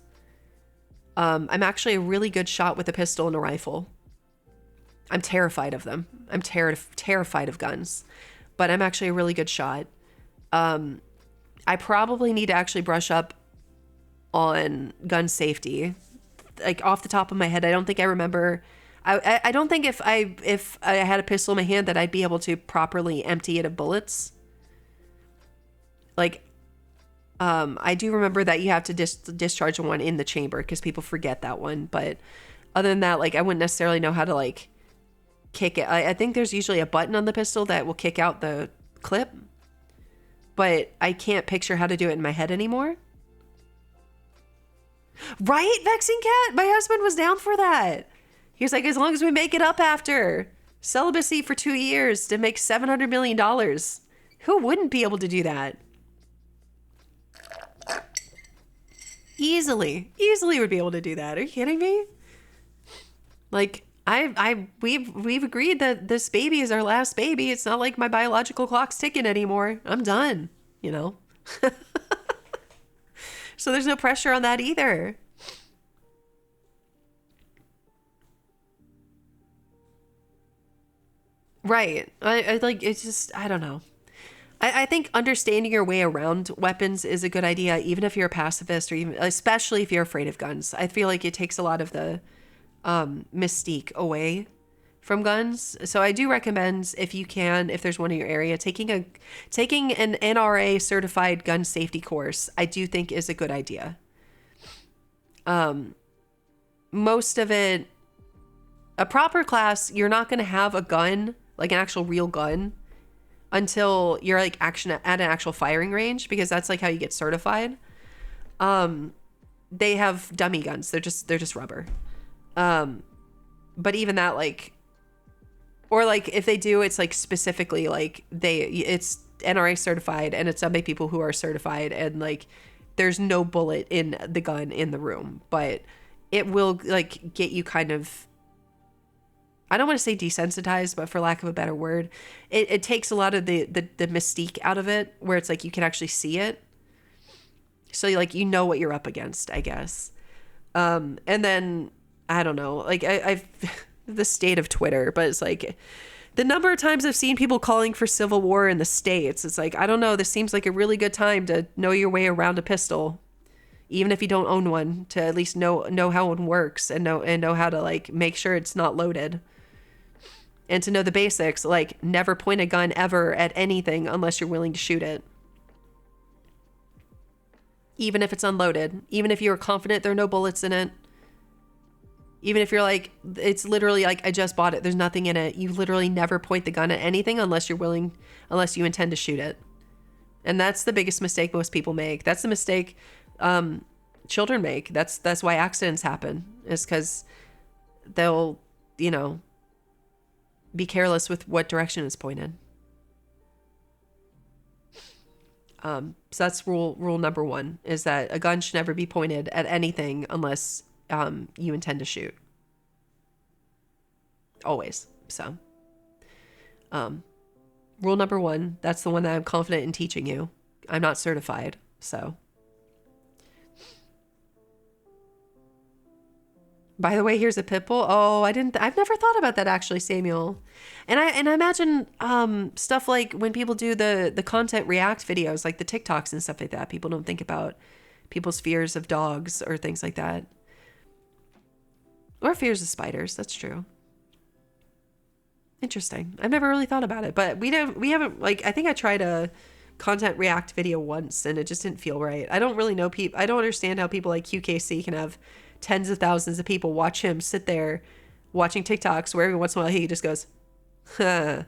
I'm actually a really good shot with a pistol and a rifle. I'm terrified of them. I'm terrified of guns, but I'm actually a really good shot. I probably need to actually brush up on gun safety. Like off the top of my head, I don't think I remember. I don't think if I had a pistol in my hand that I'd be able to properly empty it of bullets. Like, I do remember that you have to discharge one in the chamber because people forget that one. But other than that, like I wouldn't necessarily know how to like kick it. I think there's usually a button on the pistol that will kick out the clip, but I can't picture how to do it in my head anymore. Right, Vexing Cat? My husband was down for that. He was like, as long as we make it up after celibacy for 2 years to make $700 million. Who wouldn't be able to do that? Easily would be able to do that. Are you kidding me? Like, we've agreed that this baby is our last baby. It's not like my biological clock's ticking anymore. I'm done, you know? So there's no pressure on that either. Right. I like, it's just, I don't know. I think understanding your way around weapons is a good idea, even if you're a pacifist or even, especially if you're afraid of guns. I feel like it takes a lot of the mystique away from guns. So I do recommend, if you can, if there's one in your area, taking an NRA certified gun safety course. I do think is a good idea. Most of it, a proper class, you're not going to have a gun, like an actual real gun, until you're like at an actual firing range, because that's like how you get certified. They have dummy guns. They're just rubber. But even that, like, or like if they do, it's like specifically like it's NRA certified and it's done by people who are certified, and like there's no bullet in the gun in the room, but it will like get you kind of, I don't want to say desensitized, but for lack of a better word, it takes a lot of the mystique out of it, where it's like you can actually see it. So like, you know what you're up against, I guess. And then, I don't know, like I've the state of Twitter, but it's like the number of times I've seen people calling for civil war in the States. It's like, I don't know, this seems like a really good time to know your way around a pistol, even if you don't own one, to at least know how one works and know how to like make sure it's not loaded. And to know the basics, like never point a gun ever at anything unless you're willing to shoot it. Even if it's unloaded, even if you're confident there are no bullets in it, even if you're like, it's literally like, I just bought it, there's nothing in it. You literally never point the gun at anything unless you intend to shoot it. And that's the biggest mistake most people make. That's the mistake children make. That's why accidents happen, is because they'll, you know, be careless with what direction is pointed. So that's rule number 1, is that a gun should never be pointed at anything unless you intend to shoot. Always. So rule number 1, that's the one that I'm confident in teaching you. I'm not certified, so. By the way, here's a pit bull. Oh, I've never thought about that actually, Samuel. And I imagine stuff like when people do the content react videos, like the TikToks and stuff like that, people don't think about people's fears of dogs or things like that. Or fears of spiders, that's true. Interesting. I've never really thought about it, but we haven't like, I think I tried a content react video once and it just didn't feel right. I don't really know people. I don't understand how people like QKC can have tens of thousands of people watch him sit there watching TikToks where every once in a while he just goes, huh.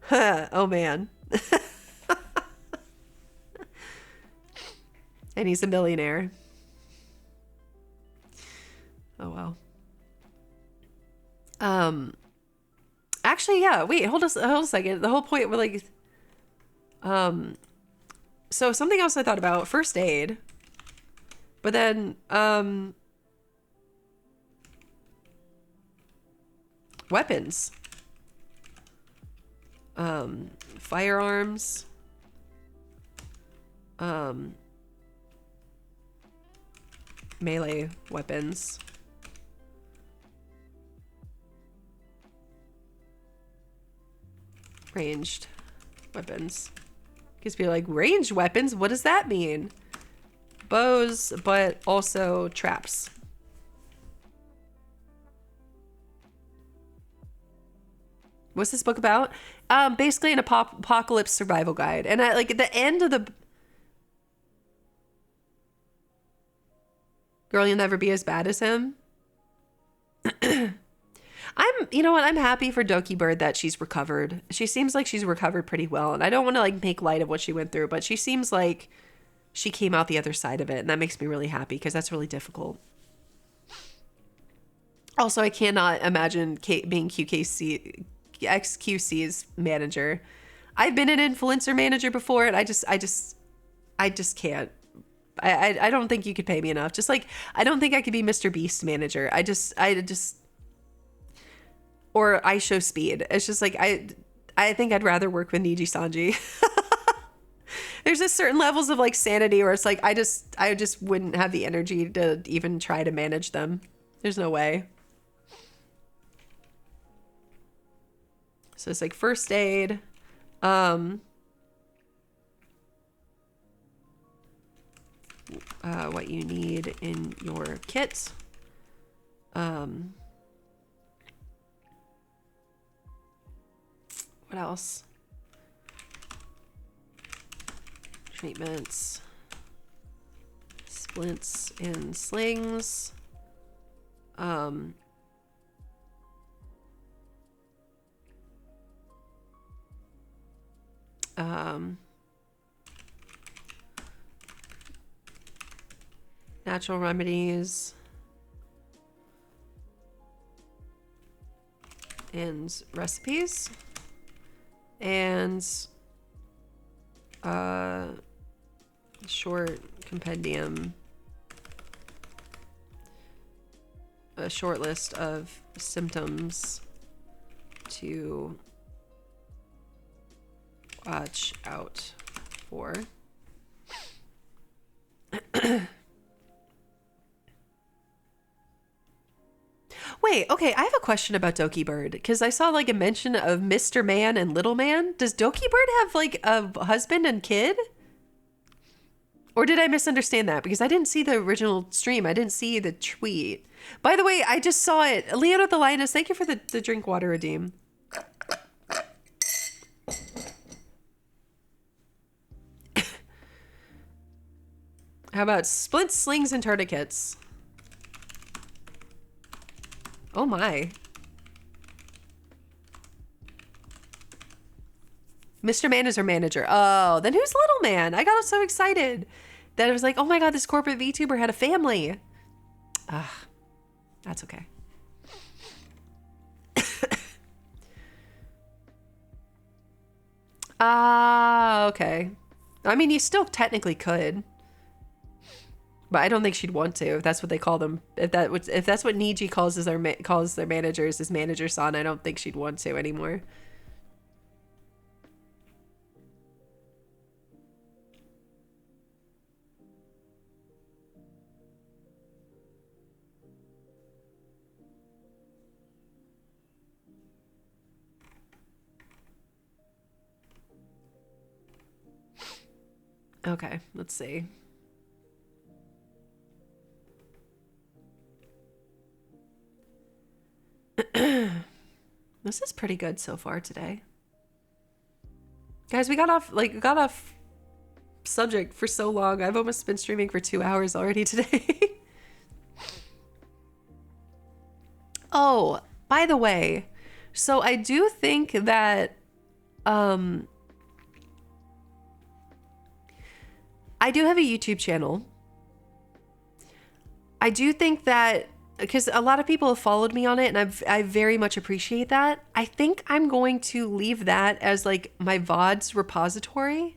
Huh. Oh man. And he's a millionaire. Oh well. Actually, yeah. Wait, hold a second. The whole point were like, so something else I thought about, first aid, but then, weapons, firearms, melee weapons. Ranged weapons. Because people are like, ranged weapons? What does that mean? Bows, but also traps. What's this book about? Basically an apocalypse survival guide. And like at the end of the... Girl, you'll never be as bad as him. You know what? I'm happy for Doki Bird that she's recovered. She seems like she's recovered pretty well. And I don't want to like make light of what she went through, but she seems like she came out the other side of it. And that makes me really happy because that's really difficult. Also, I cannot imagine being XQC's manager. I've been an influencer manager before and I just can't. I don't think you could pay me enough. Just like, I don't think I could be Mr. Beast manager. I just, or I show speed. It's just like, I think I'd rather work with Niji Sanji. There's just certain levels of like sanity where it's like, I just wouldn't have the energy to even try to manage them. There's no way. So it's like first aid. What you need in your kit. What else? Treatments. Splints and slings. Natural remedies. And recipes. And short compendium. A short list of symptoms to watch out for. Wait, okay, I have a question about Doki Bird because I saw like a mention of Mr. Man and Little Man. Does Doki Bird have like a husband and kid? Or did I misunderstand that? Because I didn't see the original stream. I didn't see the tweet. By the way, I just saw it. Leona the Lioness, thank you for the drink water redeem. How about splints, slings, and tourniquets? Oh my. Mr. Man is her manager. Oh, then who's Little Man? I got so excited that I was like, oh my God, this corporate VTuber had a family. That's okay. Okay. I mean, you still technically could. But I don't think she'd want to, if that's what they call them. If that's what Niji calls their managers, his manager son, I don't think she'd want to anymore. Okay, let's see. This is pretty good so far today. Guys, we got off subject for so long. I've almost been streaming for 2 hours already today. Oh, by the way, so I do think that I do have a YouTube channel. I do think that because a lot of people have followed me on it, and I very much appreciate that. I think I'm going to leave that as like my VODs repository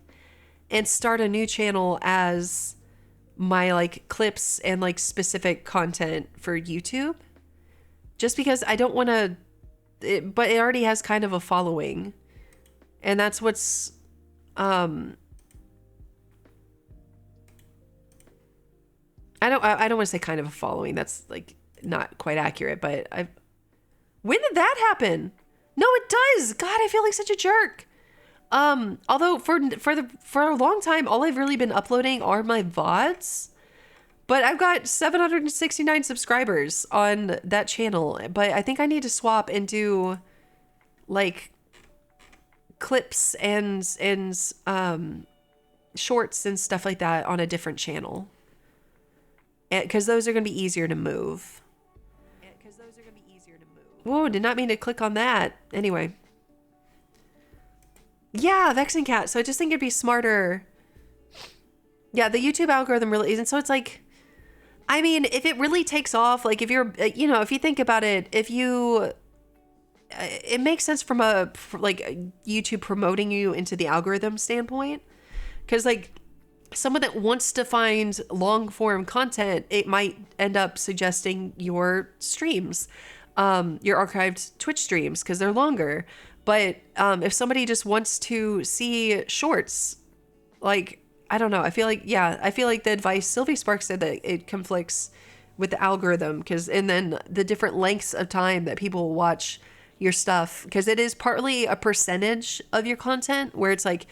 and start a new channel as my like clips and like specific content for YouTube. Just because I don't want to, but it already has kind of a following, and that's what's I don't want to say kind of a following. That's like not quite accurate, but when did that happen? No, it does. God, I feel like such a jerk. Although for a long time, all I've really been uploading are my VODs, but I've got 769 subscribers on that channel. But I think I need to swap and do like clips and shorts and stuff like that on a different channel. Because those are going to be easier to move. Whoa, did not mean to click on that. Anyway. Yeah, Vexing Cat. So I just think it'd be smarter. Yeah, the YouTube algorithm really isn't. So it's like, I mean, if it really takes off, like if you're, you know, if you think about it, it makes sense from YouTube promoting you into the algorithm standpoint. Because like, someone that wants to find long form content, it might end up suggesting your streams, your archived Twitch streams, because they're longer. But if somebody just wants to see shorts, like, I don't know. I feel like the advice Sylvie Sparks said that it conflicts with the algorithm, and then the different lengths of time that people watch your stuff, because it is partly a percentage of your content where it's like,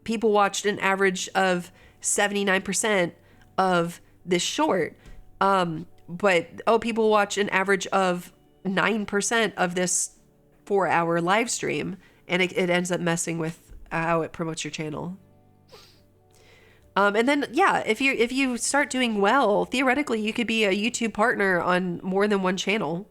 people watched an average of 79% of this short. But people watch an average of 9% of this 4-hour live stream, and it ends up messing with how it promotes your channel. And then, yeah, if you start doing well, theoretically, you could be a YouTube partner on more than one channel.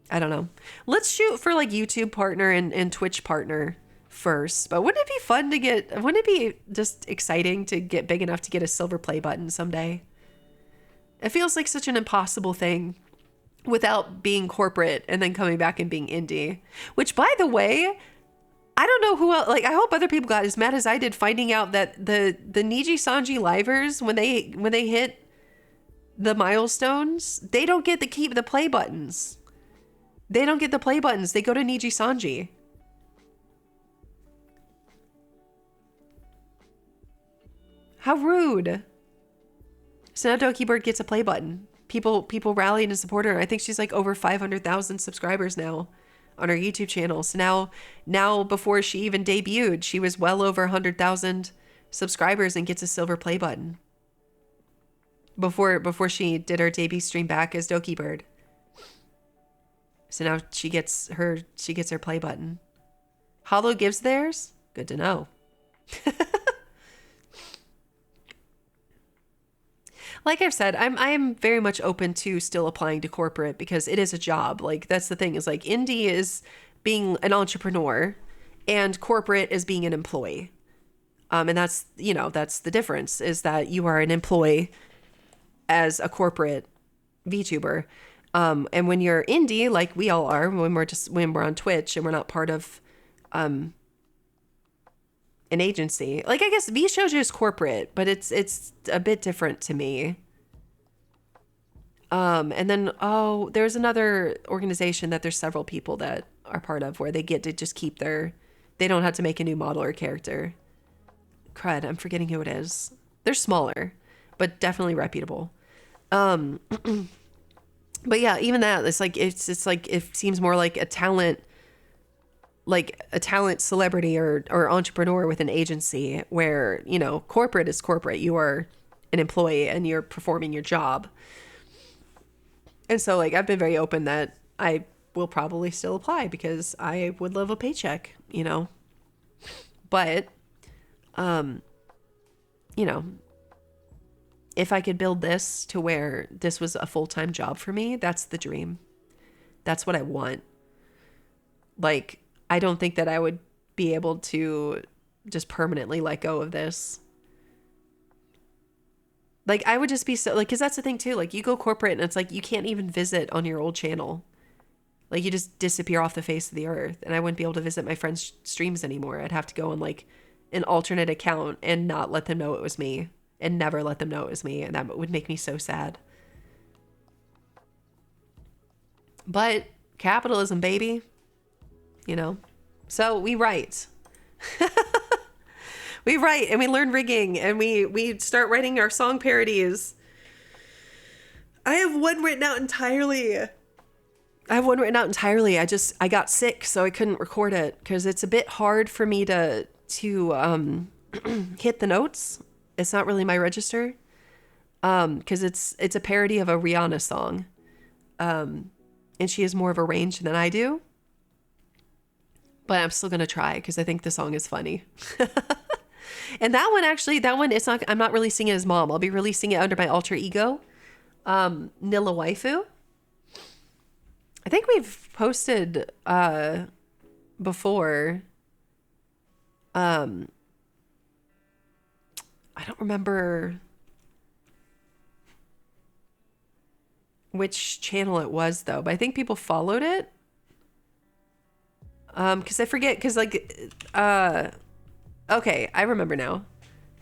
I don't know. Let's shoot for like YouTube partner and Twitch partner first. But wouldn't it be just exciting to get big enough to get a silver play button someday? It feels like such an impossible thing without being corporate and then coming back and being indie. Which, by the way, I don't know who else, like, I hope other people got as mad as I did finding out that the Niji Sanji livers, when they hit the milestones, they don't get to keep the play buttons. They don't get the play buttons. They go to Niji Sanji. How rude. So now Doki Bird gets a play button. People rallied and support her. I think she's like over 500,000 subscribers now on her YouTube channel. So now before she even debuted, she was well over 100,000 subscribers and gets a silver play button. Before she did her debut stream back as Doki Bird. So now she gets her play button. Hollow gives theirs? Good to know. Like I've said, I'm very much open to still applying to corporate because it is a job. Like, that's the thing, is like indie is being an entrepreneur and corporate is being an employee. And that's the difference, is that you are an employee as a corporate VTuber. And when you're indie, like we all are, when we're on Twitch and we're not part of an agency. Like, I guess VShojo is corporate, but it's a bit different to me. And then, there's another organization that there's several people that are part of where they get to just keep they don't have to make a new model or character. Crud, I'm forgetting who it is. They're smaller, but definitely reputable. But yeah, even that, it's like it seems more like a talent celebrity or entrepreneur with an agency, where, corporate is corporate. You are an employee and you're performing your job. And so, like, I've been very open that I will probably still apply because I would love a paycheck, But, if I could build this to where this was a full-time job for me, that's the dream. That's what I want. Like, I don't think that I would be able to just permanently let go of this. Like, I would just be so, like, because that's the thing too. Like, you go corporate and it's like you can't even visit on your old channel. Like, you just disappear off the face of the earth. And I wouldn't be able to visit my friends' streams anymore. I'd have to go on like an alternate account and not let them know it was me, and never let them know it was me. And that would make me so sad. But capitalism, baby. You know? So we write. We write and we learn rigging and we start writing our song parodies. I have one written out entirely. I got sick, so I couldn't record it because it's a bit hard for me to hit the notes. It's not really my register. Because it's a parody of a Rihanna song. And she has more of a range than I do. But I'm still gonna try because I think the song is funny. And that one, it's not, I'm not releasing it as Mom. I'll be releasing it under my alter ego, Nilla Waifu. I think we've posted before. I don't remember which channel it was though, but I think people followed it. Because I forget, because like, okay, I remember now.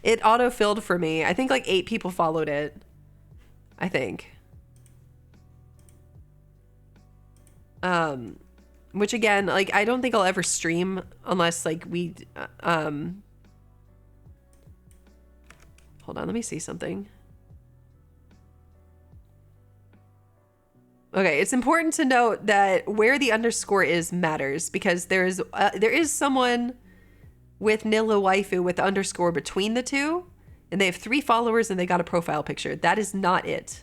It auto-filled for me. I think like 8 people followed it. I think. Which again, like, I don't think I'll ever stream unless like we, hold on, let me see something. Okay, it's important to note that where the underscore is matters because there is someone with Nilla Waifu with the underscore between the two, and they have 3 followers and they got a profile picture. That is not it.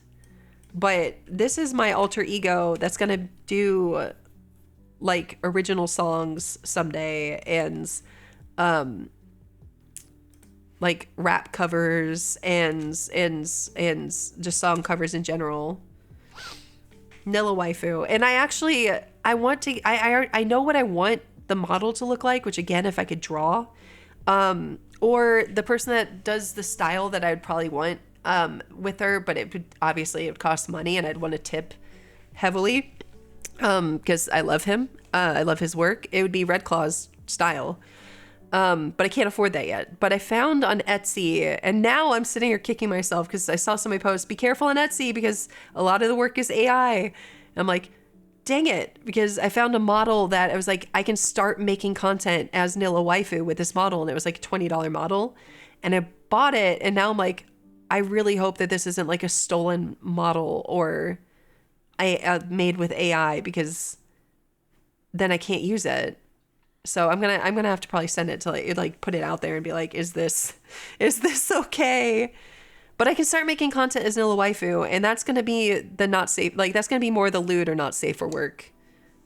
But this is my alter ego that's gonna do like original songs someday and like rap covers and just song covers in general. Nilla Waifu. And I know what I want the model to look like, which again, if I could draw, or the person that does the style that I would probably want with her, but it would cost money and I'd want to tip heavily because I love him. I love his work. It would be Red Claw's style. But I can't afford that yet. But I found on Etsy, and now I'm sitting here kicking myself because I saw somebody post, be careful on Etsy because a lot of the work is AI. And I'm like, dang it, because I found a model that I was like, I can start making content as Nilla Waifu with this model. And it was like a $20 model. And I bought it. And now I'm like, I really hope that this isn't like a stolen model or I made with AI because then I can't use it. So I'm gonna have to probably send it to like put it out there and be like, is this okay? But I can start making content as Nilla Waifu, and that's gonna be the not safe, like that's gonna be more the lewd or not safe for work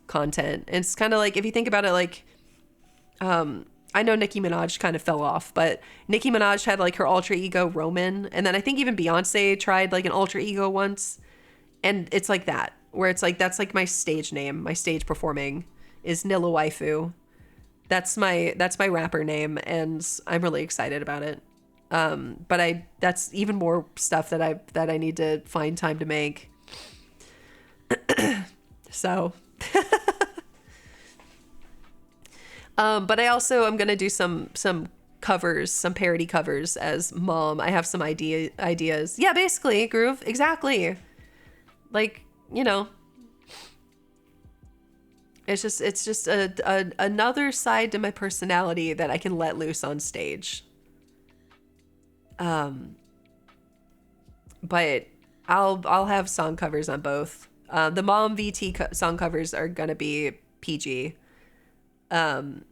content. And it's kind of like if you think about it, like I know Nicki Minaj kind of fell off, but Nicki Minaj had like her alter ego Roman, and then I think even Beyonce tried like an alter ego once, and it's like that where it's like that's like my stage name, my stage performing is Nilla Waifu. That's my rapper name, and I'm really excited about it. But that's even more stuff that I need to find time to make. So, but I also am gonna do some covers, some parody covers as Mom. I have some ideas. Yeah, basically, Groove, exactly. Like, you know. It's just another side to my personality that I can let loose on stage. But I'll have song covers on both. The MomVT song covers are gonna be PG. Because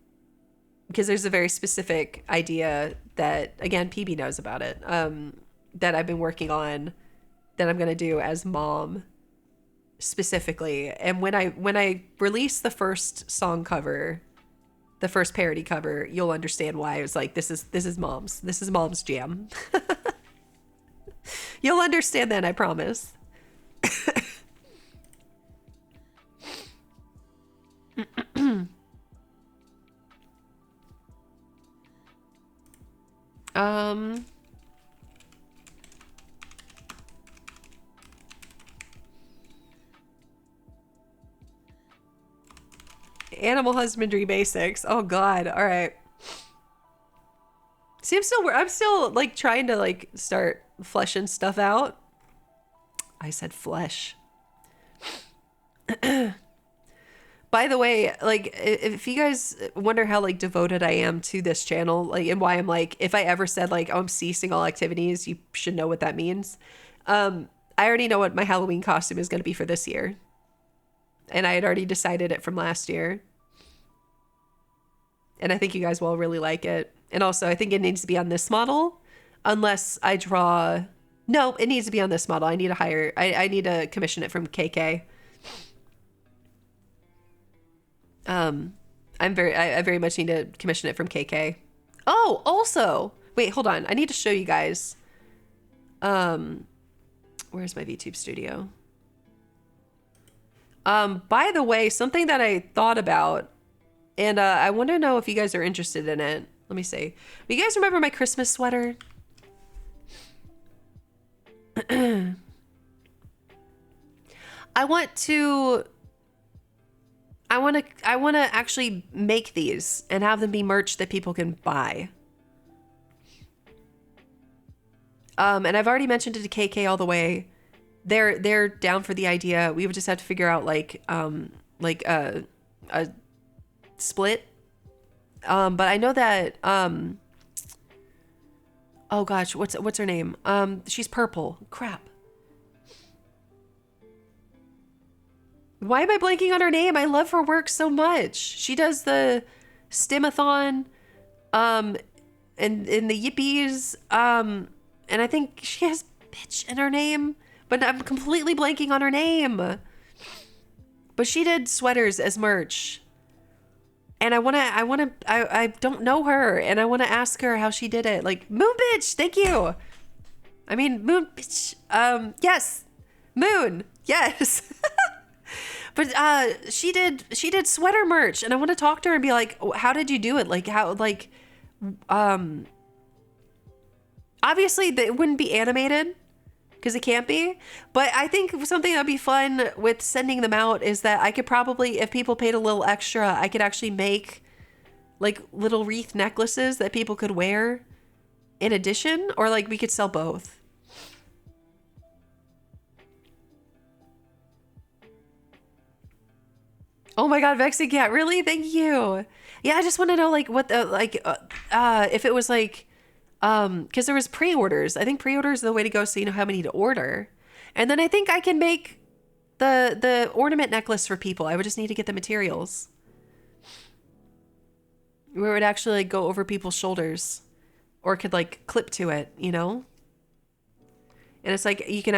there's a very specific idea that again PB knows about it. That I've been working on that I'm gonna do as Mom. Specifically, and when I release the first song cover, the first parody cover, you'll understand why I was like, this is Mom's jam. You'll understand that, I promise. animal husbandry basics. Oh God. All right. See, I'm still like trying to like start fleshing stuff out. I said flesh. By the way, like if you guys wonder how like devoted I am to this channel, like and why I'm like, if I ever said like, oh, I'm ceasing all activities, you should know what that means. I already know what my Halloween costume is going to be for this year. And I had already decided it from last year. And I think you guys will really like it. And also, I think it needs to be on this model unless I draw. No, it needs to be on this model. I need to hire. I need to commission it from KK. I very much need to commission it from KK. Oh, also, wait, hold on. I need to show you guys. Where's my VTube studio? By the way, something that I thought about, and I want to know if you guys are interested in it. Let me see. You guys remember my Christmas sweater? I want to actually make these and have them be merch that people can buy. And I've already mentioned it to KK all the way. They're down for the idea. We would just have to figure out like a split. But I know that oh gosh, what's her name? She's purple. Crap. Why am I blanking on her name? I love her work so much. She does the Stimathon, and the Yippies, and I think she has bitch in her name, but I'm completely blanking on her name. But she did sweaters as merch. And I don't know her, and I want to ask her how she did it. Like, Moon Bitch, thank you. I mean, Moon Bitch, yes. Moon, yes. But she did sweater merch, and I want to talk to her and be like, how did you do it? Like, how, like, obviously it wouldn't be animated because it can't be, but I think something that'd be fun with sending them out is that I could probably, if people paid a little extra, I could actually make like little wreath necklaces that people could wear in addition, or like we could sell both. Oh my God, Vexing Cat, really? Thank you. Yeah, I just want to know like what the, like, if it was like, because there was pre-orders. I think pre-orders are the way to go, so you know how many to order. And then I think I can make the ornament necklace for people. I would just need to get the materials. Where it would actually like go over people's shoulders, or could like clip to it, you know? And it's like you can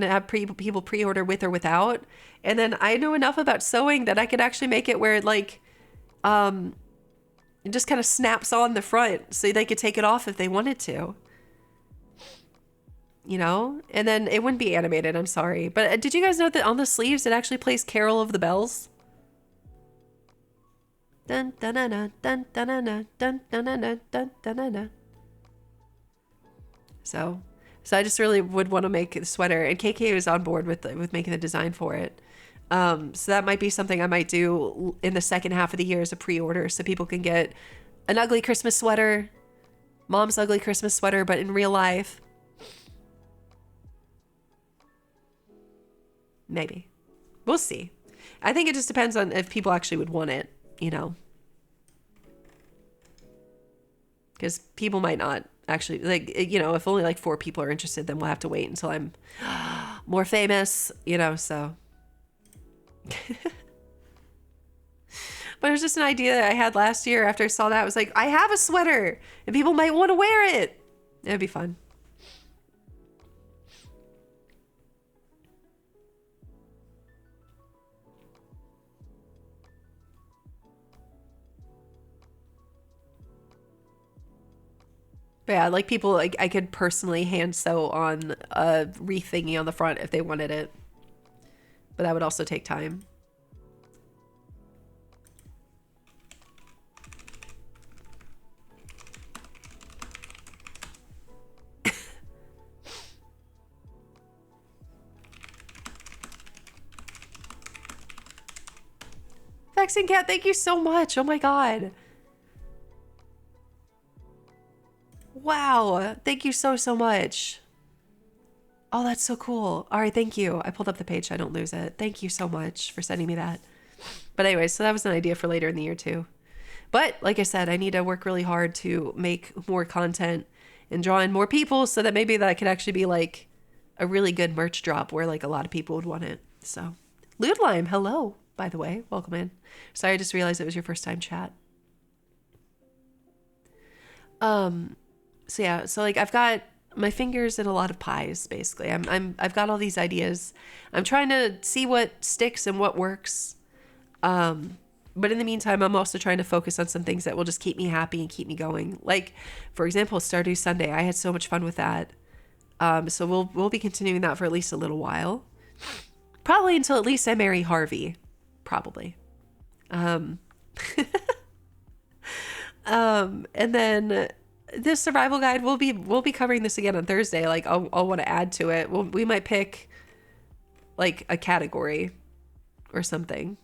have people pre-order with or without. And then I know enough about sewing that I could actually make it where it like it just kind of snaps on the front so they could take it off if they wanted to. You know? And then it wouldn't be animated, I'm sorry. But did you guys know that on the sleeves it actually plays Carol of the Bells? Dun dun dun dun dun dun dun dun dun dun dun dun dun. So I just really would want to make the sweater, and KK was on board with making the design for it. So that might be something I might do in the second half of the year as a pre-order, so people can get an ugly Christmas sweater, mom's ugly Christmas sweater, but in real life. Maybe. We'll see. I think it just depends on if people actually would want it, you know. Because people might not actually, like, you know, if only like 4 people are interested, then we'll have to wait until I'm more famous, you know, so. But it was just an idea that I had last year after I saw that. I was like, I have a sweater and people might want to wear it. It'd be fun. But yeah, like people, like I could personally hand sew on a wreath thingy on the front if they wanted it. But that would also take time. Texan Cat, thank you so much. Oh my god. Wow. Thank you so, so much. Oh, that's so cool. All right, thank you. I pulled up the page so I don't lose it. Thank you so much for sending me that. But anyway, so that was an idea for later in the year too. But like I said, I need to work really hard to make more content and draw in more people so that maybe that could actually be like a really good merch drop where like a lot of people would want it. So, Ludlime, hello, by the way. Welcome in. Sorry, I just realized it was your first time chat. So yeah, so like I've got my fingers in a lot of pies basically. I've got all these ideas. I'm trying to see what sticks and what works. But in the meantime, I'm also trying to focus on some things that will just keep me happy and keep me going. Like, for example, Stardew Sunday. I had so much fun with that. So we'll be continuing that for at least a little while. Probably until at least I marry Harvey. Probably. And then this survival guide, we'll be covering this again on Thursday. Like I'll want to add to it. We might pick like a category or something.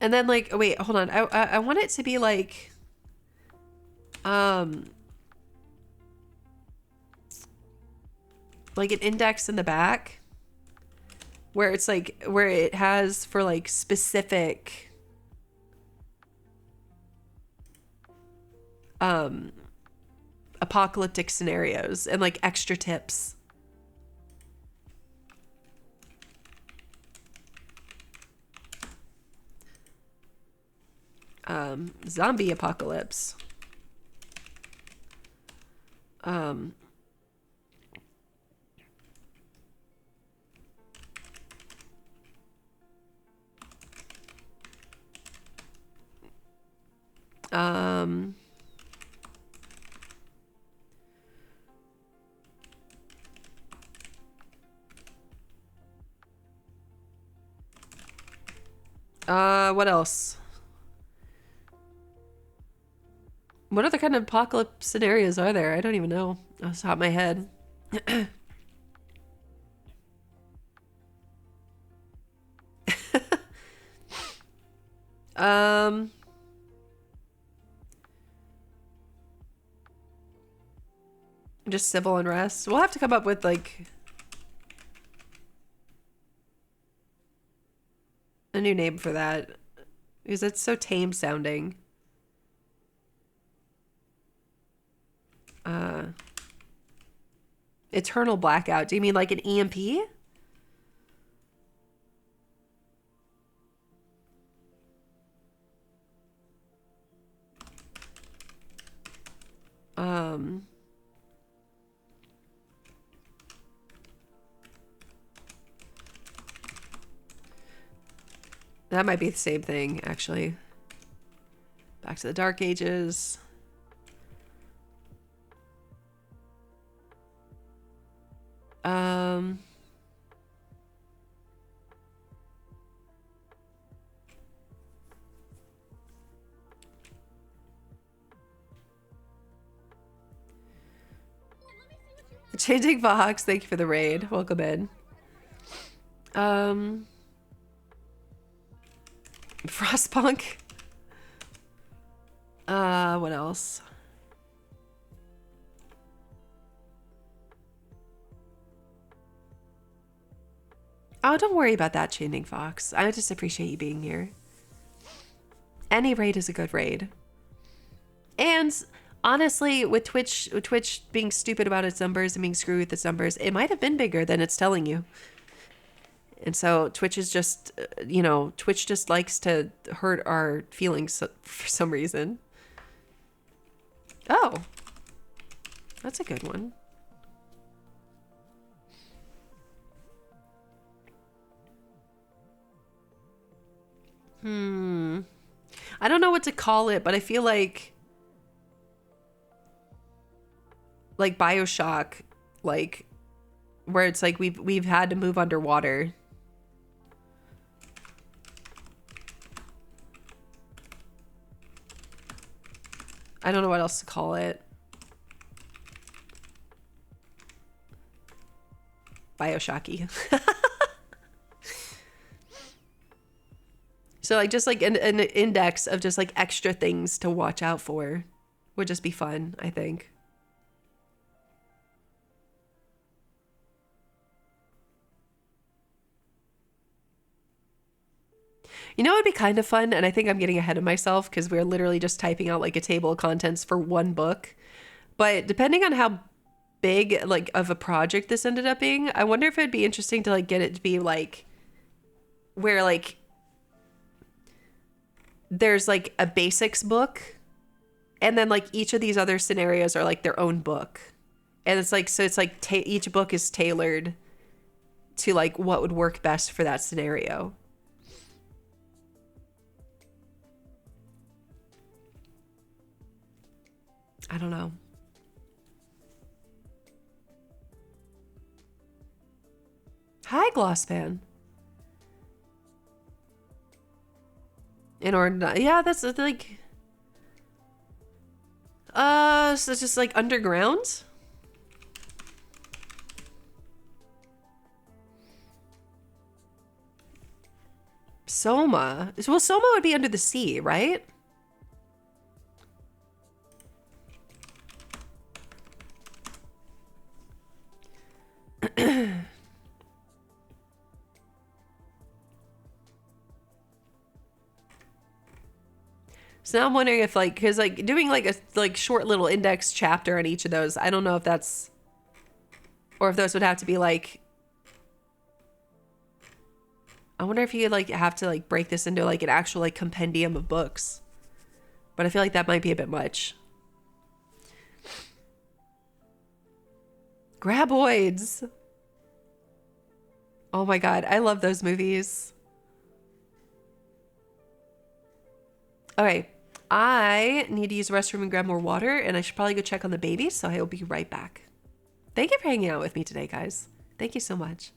And then like, oh, wait, hold on. I want it to be like, like an index in the back where it's like, where it has for like specific, apocalyptic scenarios and like extra tips. Zombie apocalypse. What else? What other kind of apocalypse scenarios are there? I don't even know. Off the top of my head. Just civil unrest. We'll have to come up with like a new name for that because it's so tame sounding. Eternal blackout. Do you mean like an EMP? That might be the same thing, actually. Back to the Dark Ages. Changing Vox, thank you for the raid. Welcome in. Frostpunk. What else? Oh, don't worry about that, Changing Fox. I just appreciate you being here. Any raid is a good raid. And honestly, with Twitch being stupid about its numbers and being screwy with its numbers, it might have been bigger than it's telling you. And so Twitch is just, Twitch just likes to hurt our feelings for some reason. Oh, that's a good one. I don't know what to call it, but I feel like BioShock, like where it's like we've had to move underwater. I don't know what else to call it. BioShocky. So like just like an index of just like extra things to watch out for would just be fun, I think. You know what would be kind of fun, and I think I'm getting ahead of myself because we're literally just typing out like a table of contents for one book. But depending on how big like of a project this ended up being, I wonder if it'd be interesting to like get it to be like where like there's like a basics book and then like each of these other scenarios are like their own book. And it's like so it's like each book is tailored to like what would work best for that scenario. I don't know. Hi, Glosspan. In order to, yeah, that's like, so it's just like underground. Soma. Well, Soma would be under the sea, right? So now I'm wondering if like, cause like doing like a like short little index chapter on each of those, I don't know if that's, or if those would have to be like, I wonder if you like have to like break this into like an actual like compendium of books, but I feel like that might be a bit much. Graboids. Oh my God. I love those movies. Okay. I need to use the restroom and grab more water, and I should probably go check on the baby, so I will be right back. Thank you for hanging out with me today, guys. Thank you so much.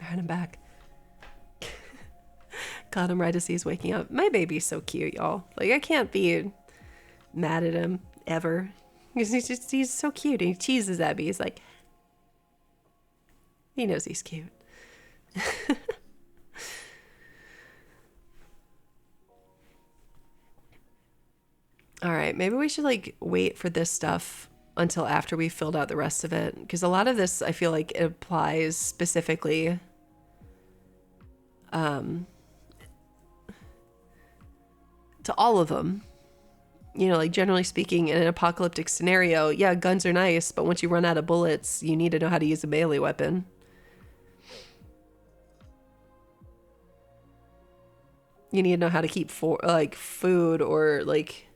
Alright, I'm back. Got him right as he's waking up. My baby's so cute, y'all. Like, I can't be mad at him ever. He's so cute. And he teases at me. He's like, he knows he's cute. All right, maybe we should like wait for this stuff until after we filled out the rest of it, because a lot of this I feel like it applies specifically to all of them. You know, like generally speaking, in an apocalyptic scenario, yeah, guns are nice, but once you run out of bullets, you need to know how to use a melee weapon. You need to know how to keep like food or like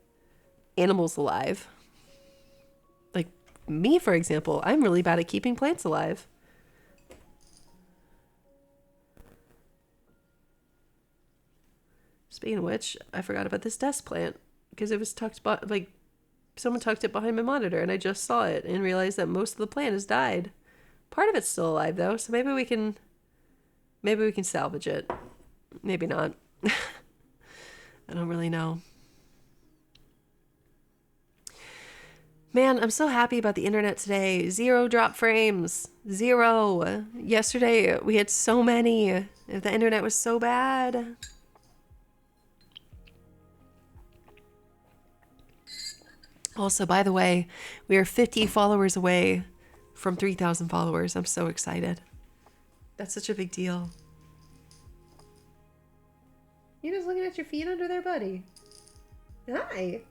animals alive. Like me, for example, I'm really bad at keeping plants alive. Speaking of which, I forgot about this desk plant because it was tucked, like someone tucked it behind my monitor, and I just saw it and realized that most of the plant has died. Part of it's still alive though, so maybe we can salvage it. Maybe not. I don't really know. Man, I'm so happy about the internet today. 0 drop frames. 0. Yesterday we had so many. The internet was so bad. Also, by the way, we are 50 followers away from 3,000 followers. I'm so excited. That's such a big deal. You're just looking at your feet under there, buddy. Hi.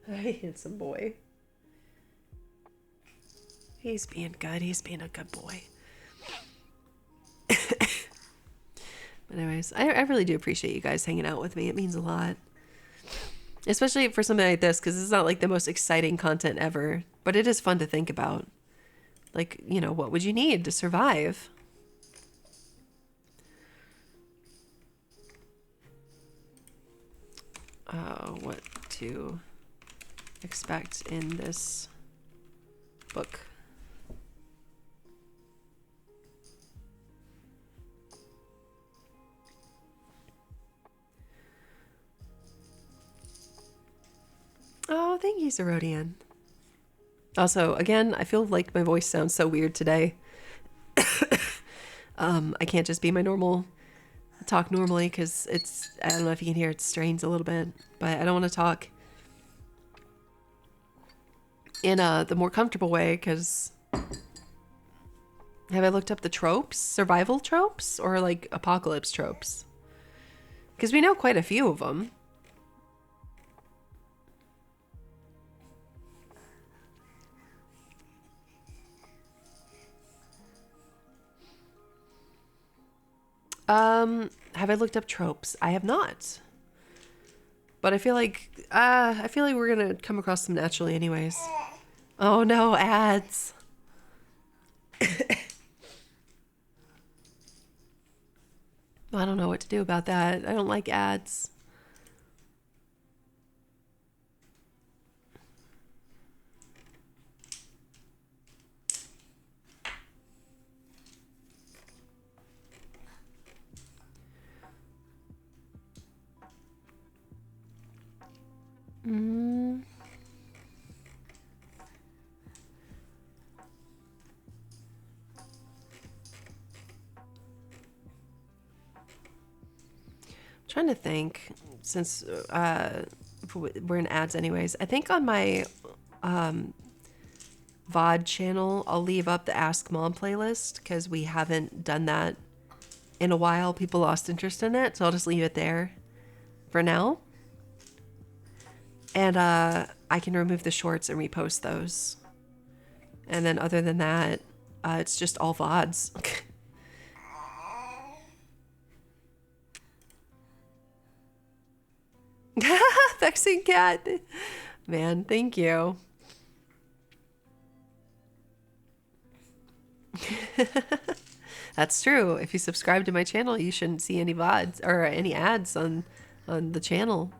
Hi, handsome boy. He's being good. He's being a good boy. But anyways, I really do appreciate you guys hanging out with me. It means a lot. Especially for something like this, because it's not like the most exciting content ever. But it is fun to think about. Like, you know, what would you need to survive? What to expect in this book. Oh, thank you, Zerodian. Also, again, I feel like my voice sounds so weird today. I can't just be my normal talk normally because it's, I don't know if you can hear it strains a little bit, but I don't want to talk in the more comfortable way because have I looked up the tropes, survival tropes, or like apocalypse tropes? Because we know quite a few of them. Have I looked up tropes? I have not. But I feel like we're gonna come across them naturally anyways. Oh no, ads. I don't know what to do about that. I don't like ads. Trying to think, since we're in ads anyways. I think on my VOD channel, I'll leave up the Ask Mom playlist because we haven't done that in a while. People lost interest in it, so I'll just leave it there for now. And I can remove the shorts and repost those. And then other than that, it's just all VODs. Vexing cat. Man, thank you. That's true. If you subscribe to my channel, you shouldn't see any VODs or any ads on the channel.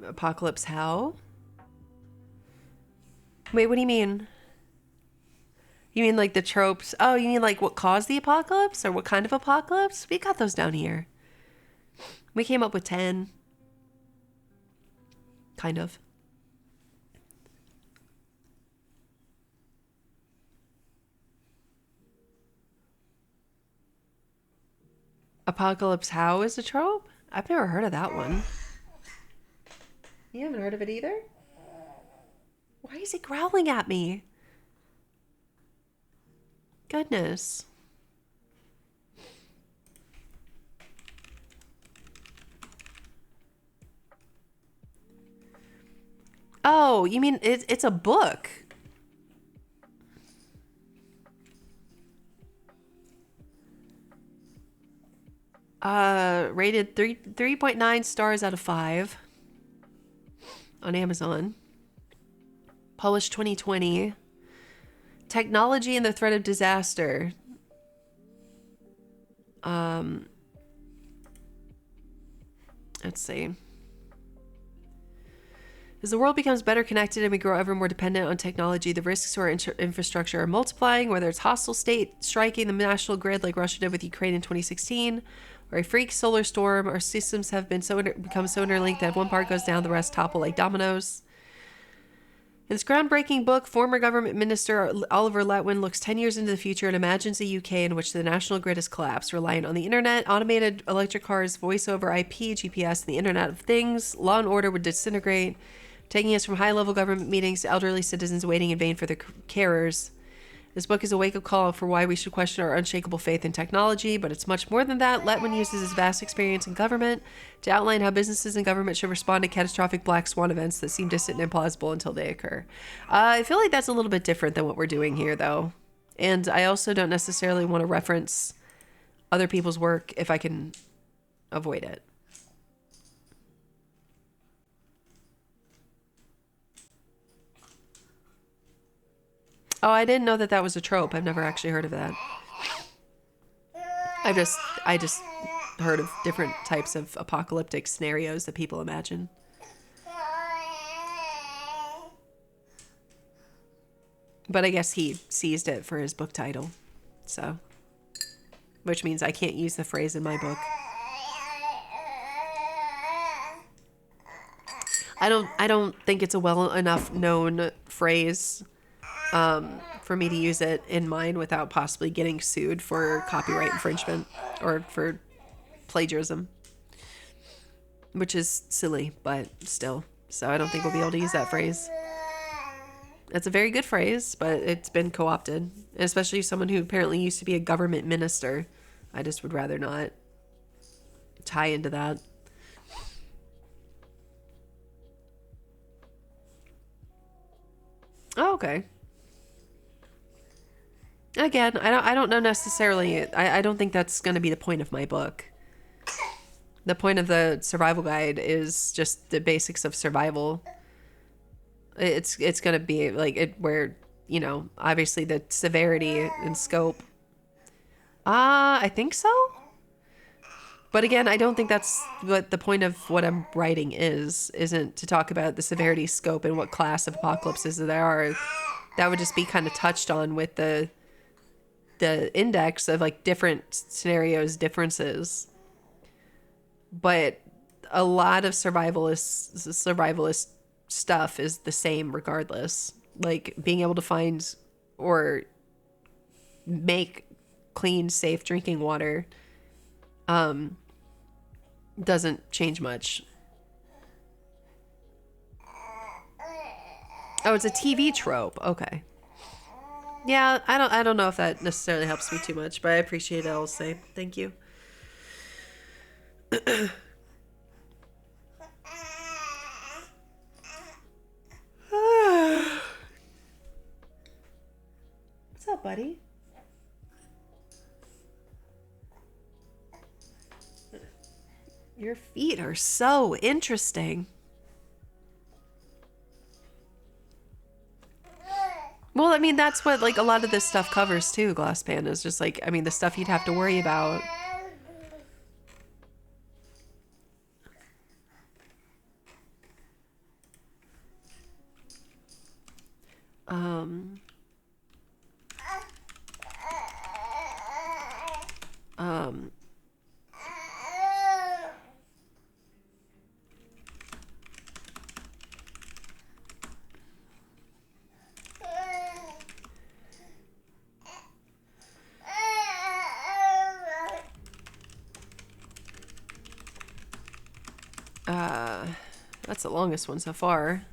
Apocalypse how? Wait, what do you mean? You mean like the tropes? Oh, you mean like what caused the apocalypse or what kind of apocalypse? We got those down here. We came up with 10. Kind of. Apocalypse how is a trope? I've never heard of that one. You haven't heard of it either? Why is he growling at me? Goodness. Oh, you mean it's a book? Rated 3.9 stars out of 5 on Amazon. Published 2020. Technology and the Threat of Disaster. Let's see. As the world becomes better connected and we grow ever more dependent on technology, the risks to our infrastructure are multiplying, whether it's hostile state striking the national grid like Russia did with Ukraine in 2016, or a freak solar storm. Our systems have been become so interlinked that if one part goes down, the rest topple like dominoes. In this groundbreaking book, former government minister Oliver Letwin looks 10 years into the future and imagines a UK in which the national grid has collapsed, reliant on the internet, automated electric cars, voice over IP, GPS, and the Internet of Things. Law and order would disintegrate, taking us from high-level government meetings to elderly citizens waiting in vain for their carers. This book is a wake-up call for why we should question our unshakable faith in technology, but it's much more than that. Letwin uses his vast experience in government to outline how businesses and government should respond to catastrophic black swan events that seem distant and implausible until they occur. I feel like that's a little bit different than what we're doing here, though. And I also don't necessarily want to reference other people's work if I can avoid it. Oh, I didn't know that was a trope. I've never actually heard of that. I just heard of different types of apocalyptic scenarios that people imagine. But I guess he seized it for his book title. So, which means I can't use the phrase in my book. I don't think it's a well enough known phrase for me to use it in mine without possibly getting sued for copyright infringement or for plagiarism, which is silly, but still. So I don't think we'll be able to use that phrase. It's a very good phrase, but it's been co-opted, and especially someone who apparently used to be a government minister. I just would rather not tie into that. Oh, okay. Again, I don't know necessarily. I don't think that's going to be the point of my book. The point of the survival guide is just the basics of survival. It's going to be like it where, you know, obviously the severity and scope. I think so. But again, I don't think that's what the point of what I'm writing isn't to talk about the severity, scope, and what class of apocalypses there are. That would just be kind of touched on with the index of like different scenarios, differences. But a lot of survivalist stuff is the same regardless. Like being able to find or make clean, safe drinking water doesn't change much. Oh, it's a TV trope. Okay. Yeah, I don't know if that necessarily helps me too much, but I appreciate it, I'll say. Thank you. What's up, buddy? Your feet are so interesting. Well, I mean, that's what, like, a lot of this stuff covers, too, Glass Panda, is just, like, I mean, the stuff you'd have to worry about. that's the longest one so far.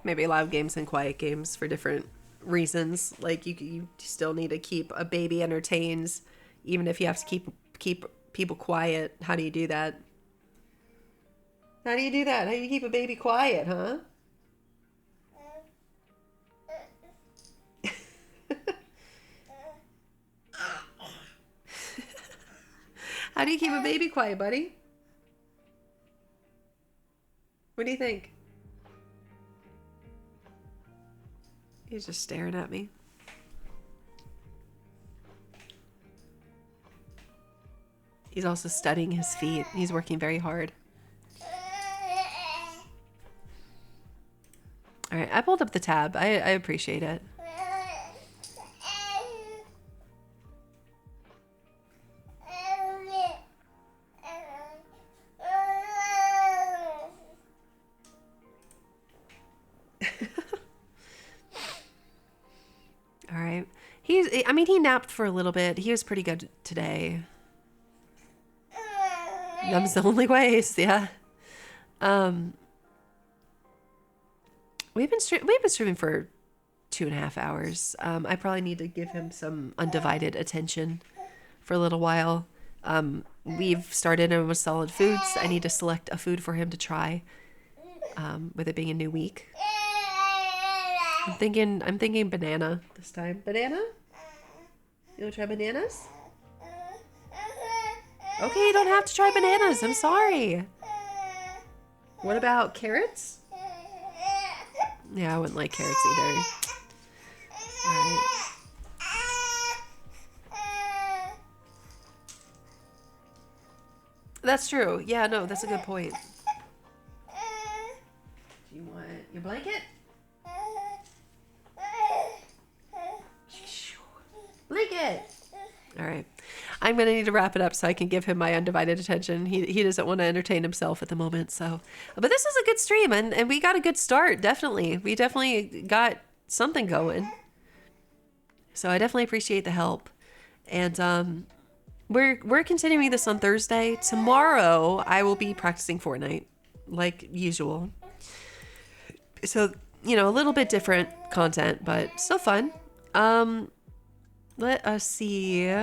Maybe loud games and quiet games for different reasons. Like you still need to keep a baby entertained, even if you have to keep people quiet. How do you do that? How do you do that? How do you keep a baby quiet, huh? How do you keep a baby quiet, buddy? What do you think? He's just staring at me. He's also studying his feet. He's working very hard. All right, I pulled up the tab. I appreciate it. All right. I mean, he napped for a little bit. He was pretty good today. Them's the only ways, yeah. We've been streaming for 2.5 hours. I probably need to give him some undivided attention for a little while. We've started in with solid foods. I need to select a food for him to try, with it being a new week. I'm thinking banana this time. Banana? You want to try bananas? Okay, you don't have to try bananas. I'm sorry. What about carrots? Yeah, I wouldn't like carrots either. Alright. That's true. Yeah, no, that's a good point. Do you want your blanket? Blanket! Alright. I'm going to need to wrap it up so I can give him my undivided attention. He doesn't want to entertain himself at the moment, so. But this is a good stream, and we got a good start, definitely. We definitely got something going. So I definitely appreciate the help. And we're continuing this on Thursday. Tomorrow, I will be practicing Fortnite, like usual. So, you know, a little bit different content, but still fun. Let us see.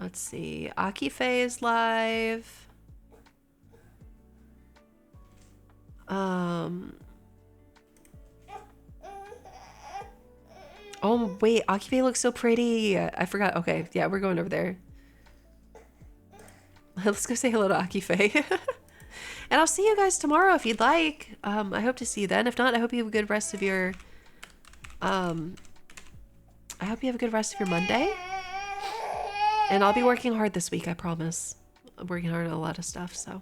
Let's see. Akife is live. Oh, wait. Akife looks so pretty. I forgot. Okay. Yeah, we're going over there. Let's go say hello to Akife. And I'll see you guys tomorrow if you'd like. I hope to see you then. If not, I hope you have a good rest of your... I hope you have a good rest of your Monday. And I'll be working hard this week, I promise. I'm working hard on a lot of stuff, so...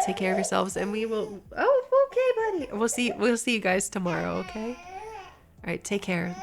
take care of yourselves, and we will... Oh, okay, buddy. We'll see you guys tomorrow, okay? All right, take care.